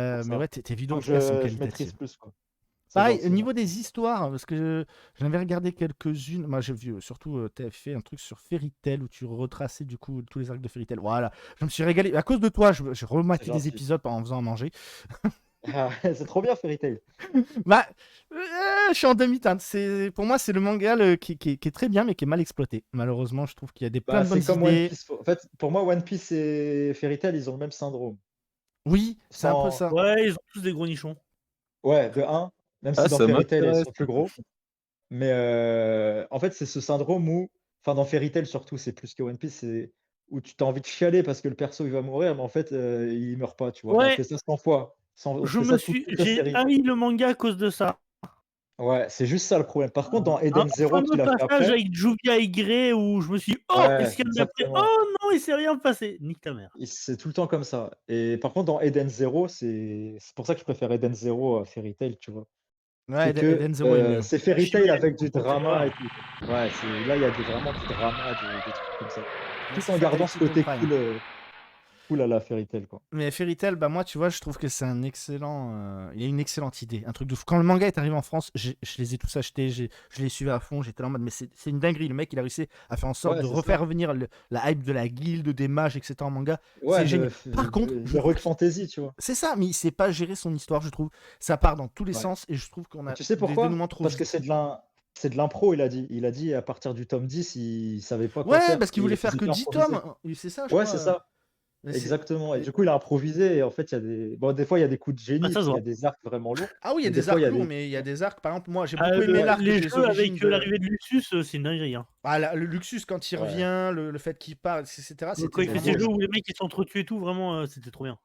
Pour mais ça. ouais, tes vidéos Faut en que tout cas sont je maîtrise qualitatives. plus, quoi. C'est Pareil, au gentil, niveau merci. des histoires, parce que j'en avais regardé quelques-unes. Moi, j'ai vu surtout, tu fait un truc sur Fairy Tail où tu retraçais du coup tous les arcs de Fairy Tail. Voilà, je me suis régalé. À cause de toi, j'ai C'est rematé des gentil. épisodes en faisant à manger. Ah, c'est trop bien, Fairy Tail. Bah, je suis en demi-teinte. Pour moi, c'est le manga qui est très bien, mais qui est mal exploité. Malheureusement, je trouve qu'il y a plein Bah, de c'est bonnes comme One idées. Piece. En fait, pour moi, One Piece et Fairy Tail, ils ont le même syndrome. Oui, c'est un peu Sans... ça. Ouais, ils ont tous des gros nichons. Ouais, de un, même si Ah, dans ça Fairy Tail, ils m'intéresse. sont plus gros. Mais en fait, c'est ce syndrome où, enfin, dans Fairy Tail surtout, c'est plus que One Piece, c'est où tu as envie de chialer parce que le perso il va mourir, mais en fait, il meurt pas, tu vois. Mais on Ouais, fait ça 100 fois. On fait ça toute la j'ai série. haï le manga à cause de ça. Ouais, c'est juste ça le problème. Par contre, dans Un Eden Zero qu'il fameux a fait passage après, avec Juvia et Grey où je me suis dit, oh, est-ce ouais, qu'il y en a après? exactement. Oh non, il s'est rien passé. Nique ta mère. C'est tout le temps comme ça. Et par contre, dans Eden Zero, c'est pour ça que je préfère Eden Zero à Fairy Tail, tu vois. Ouais, C'est que Eden Zero est mieux. c'est Fairy Tail Chimère, avec du c'est drama rare. et tout, quoi. Ouais, là, il y a vraiment du drama, des trucs comme ça. Mais Tout c'est en gardant ce Fatalité côté Prime. cool, cool à la Fairy Tail, quoi. Mais Fairy Tail, bah moi, tu vois, je trouve que c'est un excellent. Il y a une excellente idée, un truc de fou. Quand le manga est arrivé en France, je les ai tous achetés, je les suivais à fond. J'étais là en mode, mais c'est une dinguerie. Le mec, il a réussi à faire en sorte Ouais, de c'est refaire ça. revenir la hype de la guilde, des mages, etc. en manga. Ouais, C'est génial. Par contre, je trouve l'heroic qu'il. fantasy, tu vois? C'est ça, mais il sait pas gérer son histoire, je trouve. Ça part dans tous les Ouais. sens et je trouve qu'on Et a tu sais des pourquoi? dénouements trop Parce que vite. c'est de l'impro, il a dit. Il a dit à partir du tome 10, il savait pas quoi Ouais, faire parce qu'il et voulait il faire faisait que 10 qu'improviser. tomes. C'est ça, je Ouais, c'est crois. ça. Mais Exactement. Et et- du coup, il a improvisé et en fait, il y a des fois, il y a des coups de Bah, génie ça parce se qu'il y voit. a des arcs vraiment lourds, Ah oui, il y a mais des des fois, il y arcs a lourds, des mais il y a des arcs. Par exemple, moi, j'ai Ah, beaucoup aimé l'arc les des jeux origines avec de. l'arrivée de Lucius, c'est une dinguerie. Hein. Ah, le Luxus, quand il ouais, revient, le fait qu'il parle, etc., Quand il c'était c'est fait vraiment ses beau jeux ça. bien. où les mecs ils s'entretuent et tout, vraiment, c'était trop bien.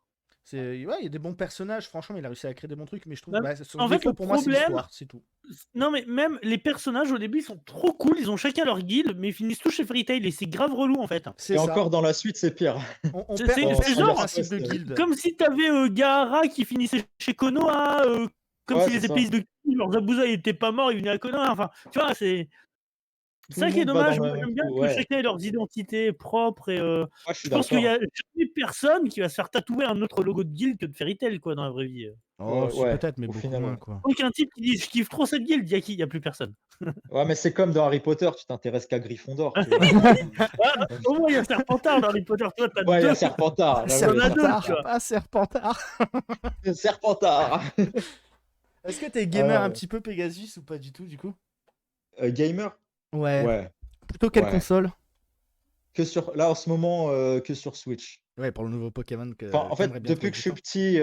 Ouais, il y a des bons personnages, franchement, il a réussi à créer des bons trucs, mais je trouve Même- bah, son En fait, défaut le pour moi, c'est problème, l'histoire, c'est tout. non mais même les personnages au début ils sont trop cool, ils ont chacun leur guilde, mais ils finissent tous chez Fairy Tail et c'est grave relou en fait. C'est Et ça. encore dans la suite, c'est pire. On Dans perd C'est tout le Fire genre, principe Quest, de guilde. comme si t'avais Gaara qui finissait chez Konoha, comme ouais, si c'est les ça. épéistes de Ki, leur Zabuza il était pas mort, il venait à Konoha, enfin, tu vois, c'est Tout le ça qui est monde va dans dommage. le Moi même j'aime bien trou, que ouais. chacun ait leurs identités propres et Moi, je suis je pense qu'il y d'accord. a jamais personne qui va se faire tatouer un autre logo de guilde que de Fairy Tail quoi dans la vraie vie. Oh, si, Ouais, peut-être, mais au beaucoup final, moins, ouais. quoi. Donc un type qui dit je kiffe trop cette guilde, il y a qui? Il y a plus personne. Ouais, mais c'est comme dans Harry Potter, tu t'intéresses qu'à Gryffondor, tu vois. Ah, au moins il y a Serpentard dans Harry Potter, toi t'as Ouais, il y a deux. Serpentard, Il y j'avoue, en il y a a deux, tu Serpentard, vois. pas Serpentard. Serpentard. Est-ce que t'es gamer un Ah, petit peu Pegasus ou pas du tout, du coup? gamer? Ouais. Ouais, Plutôt quelle ouais. console? Là, en ce moment, que sur Switch. Ouais, pour le nouveau Pokémon Enfin, que en t'aimerais fait, bien depuis trouver que je du suis temps. petit,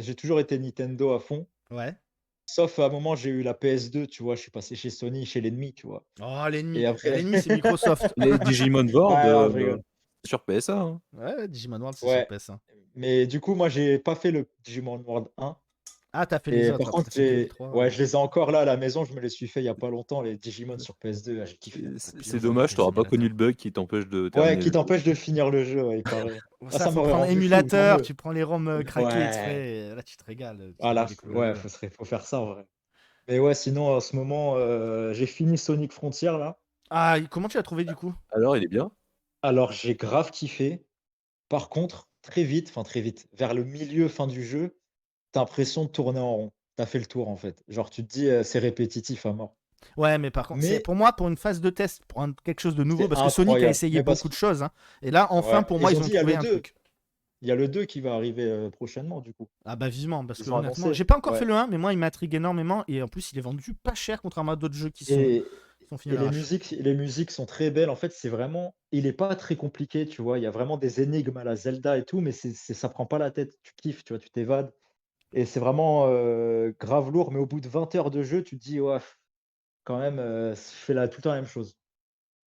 j'ai toujours été Nintendo à fond. Ouais. Sauf à un moment, j'ai eu la PS2, tu vois, je suis passé chez Sony, chez l'ennemi, tu vois. Oh, l'ennemi. Et Et après, l'ennemi, c'est Microsoft. Les Digimon World, ouais, non, je rigole. sur PSA, hein. Ouais, Digimon World, c'est sur Ouais, PS1. mais du coup, moi, j'ai pas fait le Digimon World 1. Ah, t'as fait les Et autres, par après contre, t'as fait 2 et 3. ouais, je les ai encore là à la maison, je me les suis fait il y a pas longtemps, les Digimon sur PS2, j'ai kiffé. Puis C'est aujourd'hui, dommage, t'as t'auras pas l'émulateur. connu le bug qui t'empêche de Ouais, terminer qui le jeu. t'empêche de finir le jeu, ouais, il paraît. Bon, Ah, ça, ça faut m'aurait prendre rendu fou, tant émulateur, mieux. tu prends les ROM craqués exprès, Ouais, et là tu te régales, tu voilà, découvres le ouais, jeu. faut faire ça en vrai. Mais ouais, sinon, en ce moment, j'ai fini Sonic Frontier là. Ah, comment tu l'as trouvé du coup? Alors, il est bien? Alors, j'ai grave kiffé. Par contre, très vite, vers le milieu, fin du jeu, t'as l'impression de tourner en rond. T'as fait le tour en fait. Genre, tu te dis, c'est répétitif à mort. Ouais, mais par contre, c'est Mais pour moi, pour une phase de test, pour quelque chose de nouveau, c'est parce que Sonic a incroyable. essayé Mais parce beaucoup que, de choses, hein. Et là, enfin, ouais, pour moi, ils ont ils ont dit, il y a trouvé le un 2. truc. Il y a le 2 qui va arriver prochainement, du coup. Ah bah vivement, parce que Ils ont honnêtement, annoncé. j'ai pas encore fait Ouais. le 1, mais moi, il m'intrigue énormément, et en plus, il est vendu pas cher, contrairement à d'autres jeux qui Et, sont finis et à l'arrache. les musiques sont très belles. En fait, c'est vraiment. Il est pas très compliqué, tu vois. Il y a vraiment des énigmes à la Zelda et tout, mais ça prend pas la tête. Tu kiffes, tu vois, tu t'évades. Et c'est vraiment grave lourd, mais au bout de 20 heures de jeu, tu te dis, ouais, quand même, je fais tout le temps la même chose.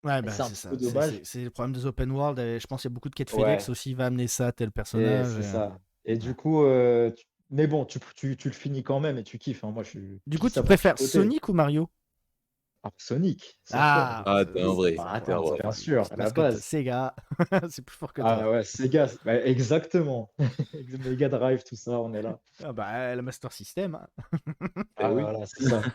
Ouais, Et bah c'est un c'est petit peu ça, dommage. c'est le problème des open world, et je pense qu'il y a beaucoup de quêtes FedEx Ouais, aussi, il va amener ça, tel et personnage. c'est ça. Et Ouais. du coup, mais bon, tu le finis quand même et tu kiffes, hein. Moi, Du je coup, dis tu ça pour préfères chipoter. Sonic ou Mario? Ah, Sonic, 100 fois. Ah, Ah, t'es un vrai. Bah, T'es un attends, vrai. bien sûr, à la parce que base. Sega, c'est plus fort que toi. Ah ouais, Sega, bah, exactement. Mega Drive, tout ça, on est là. Ah bah, le Master System, hein. Eh Ah oui. voilà, c'est ça.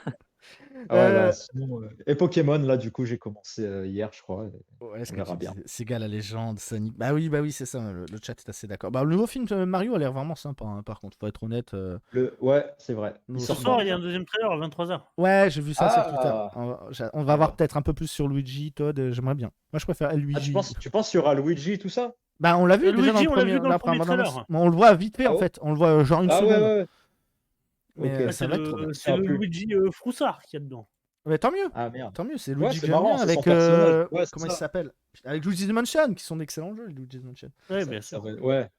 Ah ouais, Euh, bah, sinon, et Pokémon, là, du coup, j'ai commencé hier, je crois. Ouais, ce On que tu verra bien. disais, Sega, la légende, Sonic. Bah oui, c'est ça, le chat est assez d'accord. Bah, le nouveau film de Mario a l'air vraiment sympa, hein, par contre, faut être honnête. Ouais, c'est vrai. Il Nouveau Ce sort film. quand soir, il y a déjà? un deuxième trailer à 23h. Ouais, j'ai vu ça sur Twitter. Ah, On va voir bah. peut-être un peu plus sur Luigi, Todd, j'aimerais bien. Moi, je préfère Ah, Luigi. tu penses qu'il y aura Luigi et tout ça? Bah, on l'a vu déjà dans Luigi, le on l'a premier, vu dans le premier bande-annonce. trailer. Bon, on le voit vite fait, Ah en ouais? fait. On le voit genre une Ah ouais, seconde. ouais, ouais. Mais Ok. ça va être trop bien. C'est Ah, le plus. Luigi Froussard qu'il y a dedans. Mais tant mieux. Ah merde. Tant mieux, c'est Ouais, Luigi que c'est j'aime bien marrant, c'est son avec. personnage. Ouais, c'est Comment il ça. s'appelle? Avec Luigi's Mansion, qui sont d'excellents jeux, Luigi's Mansion. Ouais, Ça, bien ça sûr. va, ouais.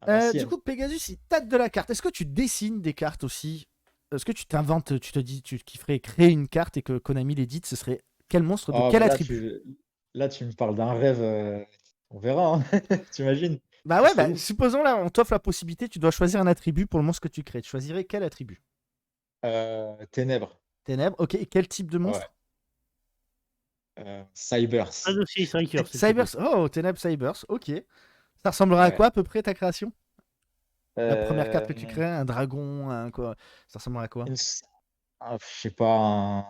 À Du l'ancienne. coup, Pegasus, il tâte de la carte. Est-ce que tu dessines des cartes aussi? Est-ce que tu t'inventes, tu te dis, tu kifferais créer une carte et que Konami l'édite, ce serait quel monstre de Oh, quel mais attribut? là, tu me parles d'un rêve. On verra, hein. T'imagines? Bah Ce ouais, serait bah, ouf. supposons là, on t'offre la possibilité, tu dois choisir un attribut pour le monstre que tu crées. Tu choisirais quel attribut? Ténèbres. Ténèbres, ok. Et quel type de Ouais. monstre? Cybers. Pas de Sea Striker, s'il te Cybers, plaît. oh, Ténèbres Cybers, ok. Ça ressemblerait à Ouais. quoi à peu près ta création? La première carte que tu Euh, crées, un dragon, un quoi? Ça ressemblerait à quoi? je sais pas,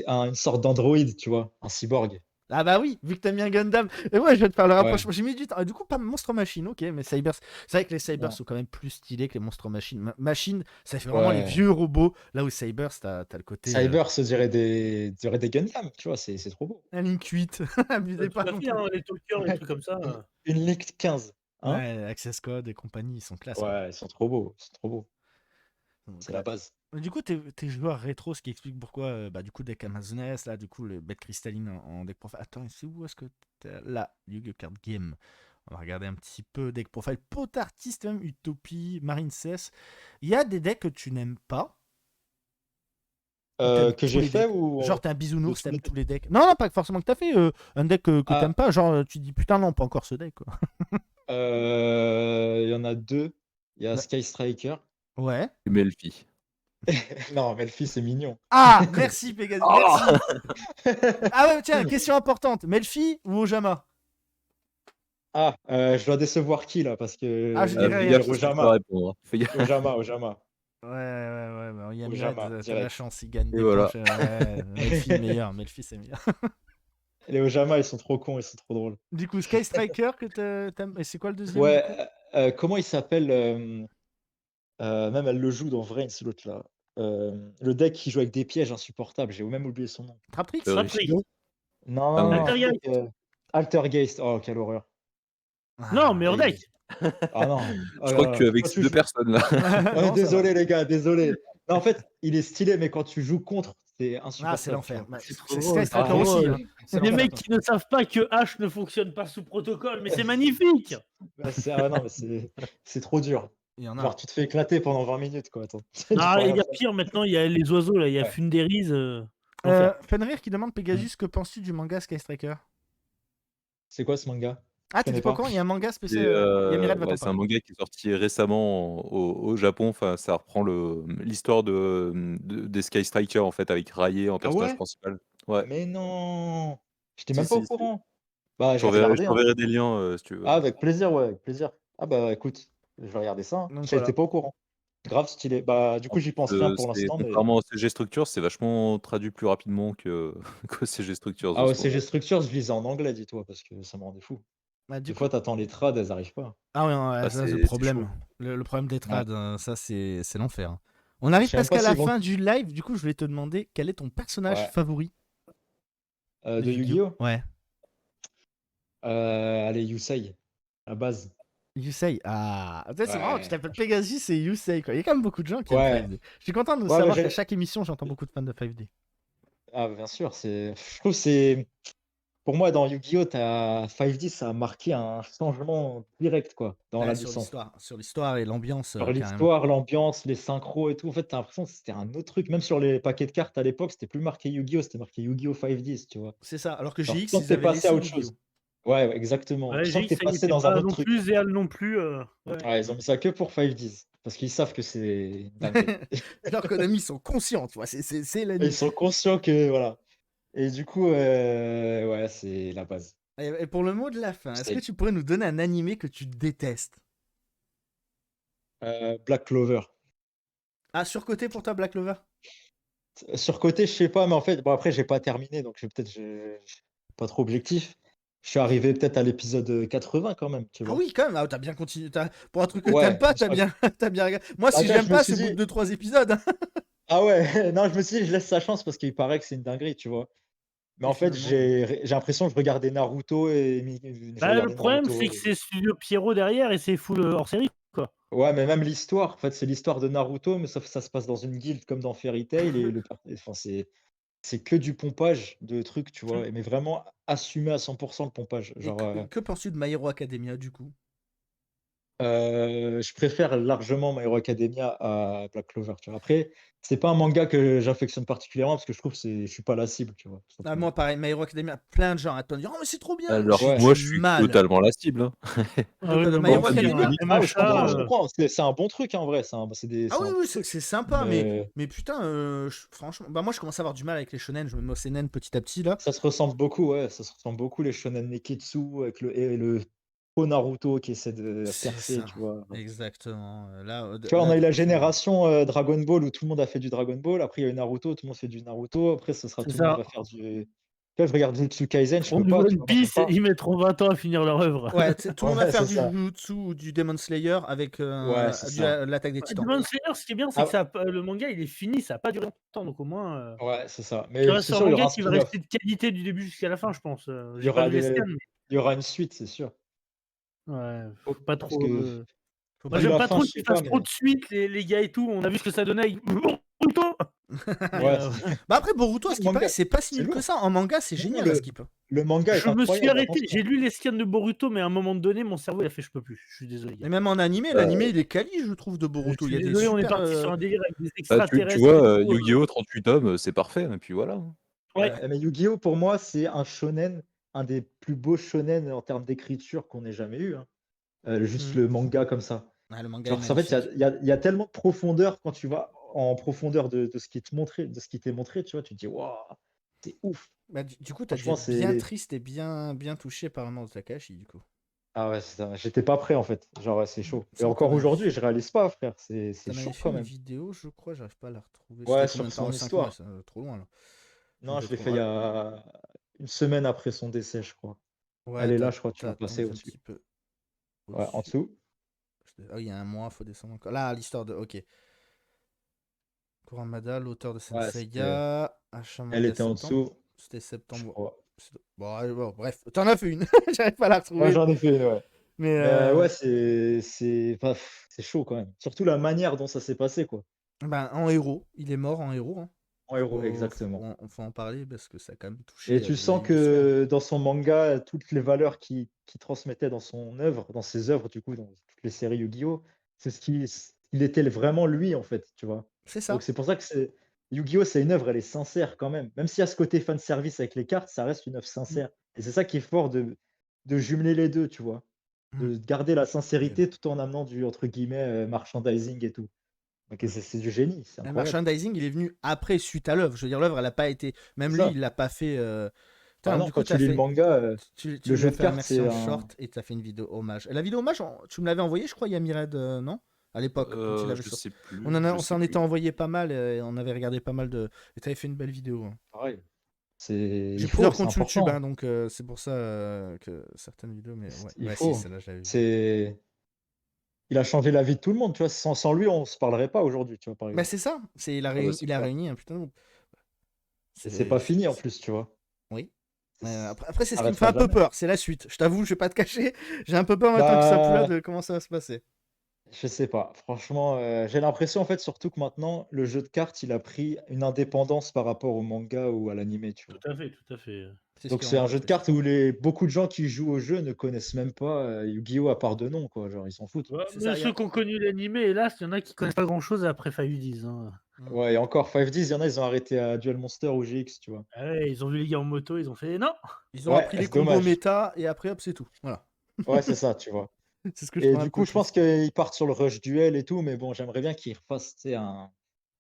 une sorte d'androïde, tu vois, un cyborg. Ah bah oui, vu que t'aimes bien Gundam. Et ouais, je vais te faire le Ouais. rapprochement. J'ai mis du temps. Ah, du coup, pas Monstre Machine, ok, mais Cybers. C'est vrai que les Cybers Non. sont quand même plus stylés que les Monstres Machine. Machine, ça fait vraiment les Ouais. vieux robots. Là où Cybers, t'as le côté. Cybers, on dirait des Gundam, tu vois, c'est trop beau. Un Link 8. Abusez Tout pas à non fait, plus. hein, les talkers, les Ouais. trucs comme ça. Une Lick 15, hein? Ouais, Access Code et compagnie, ils sont classe, quoi. Ouais, ils sont trop beaux, c'est trop beau. Donc, C'est la base. Du coup, t'es joueur rétro, ce qui explique pourquoi, bah, du coup, deck Amazonas, là, du coup, le bête cristalline en deck profile. Attends, c'est où est-ce que t'es là? Yu-Gi-Oh! Card Game. On va regarder un petit peu deck profile. Pot Artiste, même, Utopie, Marine Cess. Il y a des decks que tu n'aimes pas. Ou t'aimes Que tous j'ai les fait decks. ou Genre, t'es un de bisounours, tous les t'aimes tous decks? les decks. Non, non, pas forcément que t'as fait un deck que Ah, t'aimes pas. Genre, tu dis putain, non, pas encore ce deck, quoi. il y en a 2. Il y a Bah, Sky Striker. ouais. Et Melfi. Non, Melfi, c'est mignon. Ah, merci, Pegasus. Oh Merci. Ah ouais, tiens, question importante. Melfi ou Ojama? Ah, je dois décevoir qui là? Parce Ah, je que dirais Fais je vais rien. gaffe dire à ce que tu vas Ojama. répondre, hein. Fais gaffe. Ojama. Ouais, bah, Yamiad, Ojama, t'as la direct. chance, il gagne Et des voilà. points. Ouais, Melfi est meilleur, Melfi c'est meilleur. Les Ojama, ils sont trop cons, ils sont trop drôles. Du coup, Sky Striker, que t'aimes. Et c'est quoi le deuxième, du Ouais, coup? comment il s'appelle? Même elle le joue dans Vrains, l'autre là. Le deck qui joue avec des pièges insupportables, j'ai même oublié son nom. Traptrix? Riche. Non, Ah non, non. non, un truc, Altergeist. Altergeist. Oh, quelle horreur. Non, Ah, mais hors Et deck. ah non, oh Je là crois là, qu'avec quand ces tu 2 joues personnes là. ouais, non, ça va. désolé les gars, désolé. Non, en fait, il est stylé, mais quand tu joues contre, c'est Ah, c'est insupportable, tu l'enfer. vois? Bah, C'est trop c'est drôle. Sky Striker Ah, aussi. drôle. Hein. C'est Des l'enfer. mecs qui ne savent pas que H ne fonctionne pas sous protocole, mais c'est magnifique. bah, ah non, mais c'est trop dur. Il y en a. Genre, tu te fais éclater pendant 20 minutes, quoi. Attends, tu peux Ah, rien il y a faire. pire maintenant, il y a les oiseaux là, il y a Ouais. Funderis. L'enfer. Fenrir qui demande Pegasus, que penses-tu du manga Sky Striker? C'est quoi ce manga? Ah, Je connais t'étais pas au pas. courant? Il y a un manga C'est spécial. Yamiret va t'en ouais, c'est un parler. manga qui est sorti récemment au Japon. Enfin, ça reprend l'histoire des Sky Strikers en fait, avec Raye en Ah personnage ouais? principal. Ouais. Mais non! J'étais Si, même pas au si, si. courant. Bah, Je je vais t'enverrai je regarder, hein. t'enverrai des liens, si tu veux. Ah, avec plaisir, ouais, avec plaisir. Ah bah, écoute, je vais regarder ça, hein. Donc J'étais voilà. pas au courant. Grave stylé. Bah, du En coup, j'y plus, pense rien pour c'est l'instant, mais contrairement au CG Structure, c'est vachement traduit plus rapidement qu'au CG Structures ah en ouais, ce moment. CG Structures, je lisais en anglais, dis-toi, parce que ça me rendait fou. Bah, du Des coup. fois, t'attends les trades, elles arrivent pas. Ah ouais, ouais, Bah, ça c'est le c'est chaud. problème. Le problème des Ouais. trades, ça c'est l'enfer. Hein. On Je arrive sais même presque pas à la s'ils vont fin du live. Du coup, je voulais te demander quel est ton personnage ouais, favori de de Yu-Gi-Oh? Yu-Gi-Oh! Ouais. Allez, Yusei, à base. Yusei. Ah, tu sais, c'est marrant, tu Ouais, t'appelles Pegasus et Yusei, quoi. Il y a quand même beaucoup de gens qui aiment ouais, 5D. Je suis content de ouais, savoir qu'à chaque émission, j'entends beaucoup de fans de 5D. ah, bien sûr, je trouve que c'est pour moi, dans Yu-Gi-Oh! 5D, ça a marqué un changement direct, quoi, dans Ouais, la licence. sur l'histoire et l'ambiance, Genre carrément. l'histoire, l'ambiance, les synchros et tout, en fait, tu l'impression que c'était un autre truc. Même sur les paquets de cartes à l'époque, c'était plus marqué Yu-Gi-Oh! C'était marqué Yu-Gi-Oh! 5D, tu vois? C'est ça, alors que Genre, tu GX, sens que ils tu avaient passé à laissé autre Yu-Gi-Oh! chose. Ouais, ouais, exactement. Ouais, Tu sens que GX, tu ça y passé était dans un pas autre non truc. plus, Zéal non plus. Ouais. Ouais, ils ont mis ça que pour 5Ds, parce qu'ils savent que c'est une dinguerie. Alors Konami, ils sont conscients, tu vois, c'est la Ils nuit. sont conscients que voilà et du coup, ouais, c'est la base. Et pour le mot de la fin, est-ce que C'est, tu pourrais nous donner un animé que tu détestes? Black Clover. Ah, surcoté pour toi, Black Clover? Surcoté, je sais pas, mais en fait, bon après j'ai pas terminé, donc je suis pas trop objectif. Je suis arrivé peut-être à l'épisode, 80 quand même, tu Ah vois? oui, quand même, ah, t'as bien continué. Pour un truc que t'aimes Ouais, pas, je crois que t'as bien regardé. Moi, bah, si gars, j'aime je me pas, suis c'est au bout de dit 2-3 épisodes. Hein. ah ouais, non, je me suis dit: «Je laisse sa chance» parce qu'il paraît que c'est une dinguerie, tu vois? Mais Et en fait, finalement. j'ai l'impression que je regardais Naruto et je Bah, le regardais problème, c'est Naruto que et c'est Studio Pierrot derrière et c'est full hors série, quoi. ouais, mais même l'histoire, en fait, c'est l'histoire de Naruto, mais sauf que ça se passe dans une guilde comme dans Fairy Tail et enfin, c'est que du pompage de trucs, tu vois? Mais vraiment assumé à 100 le pompage. Et Genre, que penses-tu de My Hero Academia, du coup? je préfère largement My Hero Academia à Black Clover, tu vois? Après, c'est pas un manga que j'affectionne particulièrement parce que je trouve que je suis pas la cible, tu vois? Tout Ah, simplement. moi, pareil, My Hero Academia, plein de gens arrêtent pas de me dire: «Oh, mais c'est trop bien!» Alors J'ai que Ouais. moi, du je suis mal. totalement la cible, hein. De Ah oui, quoi, de non, My moi Hero Moi, aussi, Academia? hein. Ah, je comprends, je MHA, comprends. C'est un bon truc, hein, en vrai, Ah c'est oui, un oui, bon truc. c'est sympa, Mais mais putain, franchement, bah moi je commence à avoir du mal avec les shonen, je me mets au seinen petit à petit là. ça se ressemble beaucoup, ouais, ça se ressemble beaucoup les shonen Neketsu avec le faux Naruto qui essaie de C'est percer, ça, tu vois? exactement. Là, Tu vois, on là a eu la effectivement. génération, Dragon Ball où tout le monde a fait du Dragon Ball. Après, il y a eu Naruto, tout le monde fait du Naruto. Après, ce sera c'est tout le monde ça. va faire du tu vois, je regarde Jujutsu Kaisen, je peux Du pas, tu One vois? Moi, j'aime Piece, pas. ils mettront 20 ans à finir leur œuvre. Ouais, tout le monde va Ouais, faire c'est du ça. Jujutsu ou du Demon Slayer avec Ouais, c'est ça. l'attaque des titans. Demon Slayer, ce qui est bien, c'est que Ah ça a pas le manga, il est fini, ça a pas duré longtemps, donc au moins, ouais, c'est ça. tu Mais restes c'est sur un sûr, il y aura manga un qui va spin-off. rester de qualité du début jusqu'à la fin, je pense. Il y J'ai pas aura vu les des scans, mais il y aura une suite, c'est sûr. ouais, Faut faut pas parce trop, que Faut moi, pas vu j'aime la pas fin, trop je qu'ils sais pas, fassent trop mais de suites, les gars et tout. On a vu ce que ça donnait avec Boruto. Mais, ouais, Bah après Boruto, à le ce qui paraît, manga, c'est pas si c'est nul que lourd. ça. En manga, c'est Non, génial à skip. le manga est je me suis incroyable, arrêté, attention. j'ai lu les scans de Boruto, mais à un moment donné, mon cerveau, il a fait: «Je peux plus, je suis désolé, Et gars. même en animé, l'animé il est quali, je trouve, de Je Boruto. Il y suis a des désolé, on est super. parti sur un délire avec des Bah, tu extraterrestres et vois, tout, Yu-Gi-Oh! 38 tomes, c'est parfait, et puis voilà, hein. ouais, Ouais, mais Yu-Gi-Oh! Pour moi, c'est un shonen, un des plus beaux shonen en termes d'écriture qu'on ait jamais eu, hein. Juste Hmm. le manga comme ça. Ah, le manga est Genre, en fait, magnifique. il y a tellement de profondeur quand tu vas en profondeur de ce qui te montré de ce qui t'est montré, tu vois? Tu te dis: «Waouh, c'est ouf!» Bah, du coup, t'as dû Franchement, être bien c'est triste et bien touché par la mort de Takahashi, du coup. ah ouais, c'est ça. J'étais pas prêt, en fait. Genre, ouais, c'est chaud et Ça, encore aujourd'hui, je réalise pas, frère. C'est t'en avais chaud fait quand une même. vidéo, je crois, j'arrive pas à la retrouver. C'était il y Ouais, a combien sur de temps? son 5 mois, histoire. ça, trop loin là. Faut Non, que je je l'ai trouve. fait il y a une semaine après son décès, je crois. Ouais, Elle est là, je crois, tu vas passer t'attendu un au-dessus. petit peu Ouais, en au-dessus. dessous. Oh, il y a un mois, faut descendre encore. Là, l'histoire de. Ok. Kuramada, l'auteur de Ouais, Senseiya. Achat elle manga était en septembre. dessous, C'était je septembre. crois. Bon, bref, t'en as fait une. J'arrive pas à la Ouais, retrouver. j'en ai fait une, ouais. Mais Mais ouais, c'est chaud quand même. Surtout la manière dont ça s'est passé, quoi. ben, en héros. Il est mort en héros. Hein. En héros, Faut exactement. en parler parce que ça a quand même touché Et tu des sens vies humaines. que dans son manga, toutes les valeurs qu'il transmettait dans son œuvre, dans ses œuvres, du coup, dans toutes les séries Yu-Gi-Oh, c'est il était vraiment lui, en fait, tu vois. C'est Donc ça. c'est pour ça que Yu-Gi-Oh, c'est une œuvre, elle est sincère quand même. Même s'il y a ce côté fan service avec les cartes, ça reste une œuvre Mm. sincère. Et c'est ça qui est fort de jumeler les deux, tu vois. Mm. De garder la Et, sincérité tout en amenant du, entre guillemets, merchandising et tout. Donc mm. c'est du génie, c'est Le incroyable. merchandising, il est venu après, suite à l'œuvre. Je veux dire, l'œuvre, elle a pas été. Même C'est lui, ça. il l'a pas fait. Ah Putain, non, du quand coup, tu lis le manga, tu le lui jeu as de fait un cartes, merci c'est en un. short et tu as fait une vidéo hommage. Et la vidéo hommage, tu me l'avais envoyé, je crois, Yamired, non? À l'époque, quand il avait Je sorti. sais plus, On je sais s'en était plus. envoyé pas mal et on avait regardé pas mal de. Et tu avais fait une belle vidéo. Hein. Pareil. J'ai Il faut, plusieurs c'est comptes YouTube, important. hein, donc c'est pour ça que certaines vidéos. Mais ouais, Il bah si, faut. celle-là, je l'avais vue. C'est Il a changé la vie de tout le monde, tu vois? Sans lui, on se parlerait pas aujourd'hui, tu vois, par Bah exemple. c'est ça, Ah bah, c'est il a clair. réuni un putain de groupe. Et c'est pas fini en C'est- plus, tu vois? Oui. Ça Après, c'est ce qui me fait s'arrêtera un peu jamais. peur, c'est la suite. Je t'avoue, je vais pas te cacher, j'ai un peu peur maintenant que ça plus là Bah, de comment ça va se passer. je sais pas. Franchement, j'ai l'impression, en fait, surtout que maintenant, le jeu de cartes, il a pris une indépendance par rapport au manga ou à l'animé, tu vois? Tout à fait, tout à fait. C'est ce Donc qui c'est rend un moi jeu de triste. cartes où beaucoup de gens qui jouent au jeu ne connaissent même pas, Yu-Gi-Oh! À part de nom, quoi, genre ils s'en foutent. Ouais, C'est mais ça, ceux qui ont connu l'animé, hélas, il y en a qui connaissent pas grand-chose après 5 Hein. Mm. Ouais et encore 5D, il y en a, ils ont arrêté à Duel Monster ou GX, tu vois? Ah ouais, ils ont vu les gars en moto, ils ont fait non. Ils ont Ouais, appris les c'est combos dommage. méta et après hop, c'est tout. Voilà. Ouais, c'est ça, tu vois? C'est ce que je Et trouve un du peu coup, je pense triste. qu'ils partent sur le rush duel et tout, mais bon, j'aimerais bien qu'ils refassent, tu sais, un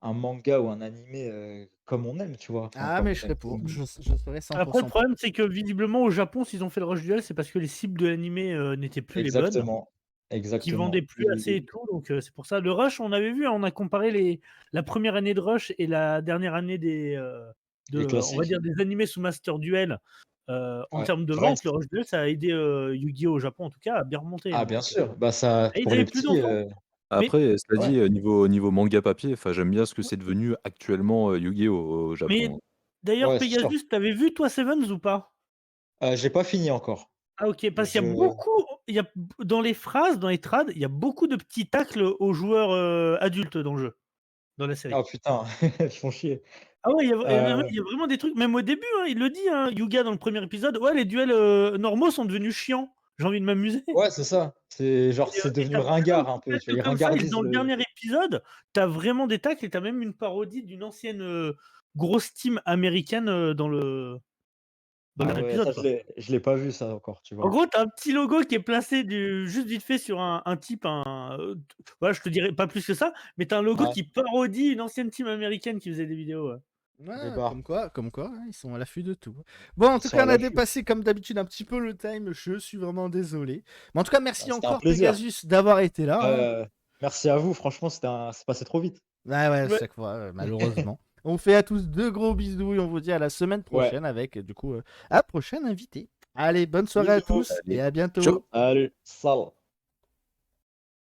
manga ou un animé, comme on aime, tu vois? Enfin, Ah, mais je serais comme pour. comme Je serais Après, 100% le pour. problème, c'est que visiblement au Japon, s'ils ont fait le rush duel, c'est parce que les cibles de l'animé n'étaient plus les bonnes, exactement, qui vendaient exactement. plus assez et tout. Donc c'est pour ça. Le rush, on avait vu, hein, on a comparé la première année de rush et la dernière année Les on va classiques. dire des animés sous Master Duel. En Ouais, termes de c'est vrai que vente, le rush duel, ça a aidé Yu-Gi-Oh! Au Japon, en tout cas, à bien remonter. ah Hein, bien donc, sûr, bah, ça et ils pour les avaient plus petits, d'enfants. Mais Après, cela ouais. dit, niveau manga papier, enfin, j'aime bien ce que c'est devenu actuellement, Yu-Gi-Oh! Au Mais Japon. d'ailleurs, Ouais, c'est sûr. Pegasus, t'avais vu toi Sevens ou pas? J'ai pas fini encore. Ah OK, parce qu'il y a Je beaucoup il y a dans les phrases, dans les trades, il y a beaucoup de petits tacles aux joueurs, adultes dans le jeu, dans la série. ah putain, ils font chier. Ah ouais, Heu, il y a vraiment des trucs, même au début, hein, il le dit, hein, Yuga dans le premier épisode: «Ouais, les duels, normaux sont devenus chiants, j'ai envie de m'amuser». ouais, c'est ça. C'est genre, c'est Et devenu tu plein de ringard un petits peu, tu vois? tacles Ils comme ça, et ringardisent dans le le dernier épisode, tu as vraiment des tacles et tu as même une parodie d'une ancienne, grosse team américaine, dans le ah dernier ouais, épisode, ça quoi. je l'ai pas vu ça encore, tu En vois? gros, tu as un petit logo qui est placé juste vite fait sur un type, voilà, je te dirai pas plus que ça, mais tu as un logo Ouais, qui parodie une ancienne team américaine qui faisait des vidéos, ouais. eh Ouais, bah, comme quoi, hein, ils sont à l'affût de tout. Bon, en ils tout sont cas, à on a l'affût. dépassé comme d'habitude un petit peu le time. Je suis vraiment désolé. Mais en tout cas, Bah, merci c'était un encore, plaisir. Pegasus, d'avoir été là. Hein. Merci à vous, franchement, c'est passé trop vite. Ouais, ouais, Ouais, chaque fois, malheureusement. On vous fait à tous de gros bisous et on vous dit à la semaine Ouais, prochaine avec, du coup, un prochain invité. Allez, bonne soirée à bisous. tous et Allez, à ciao! bientôt. Salut, salut.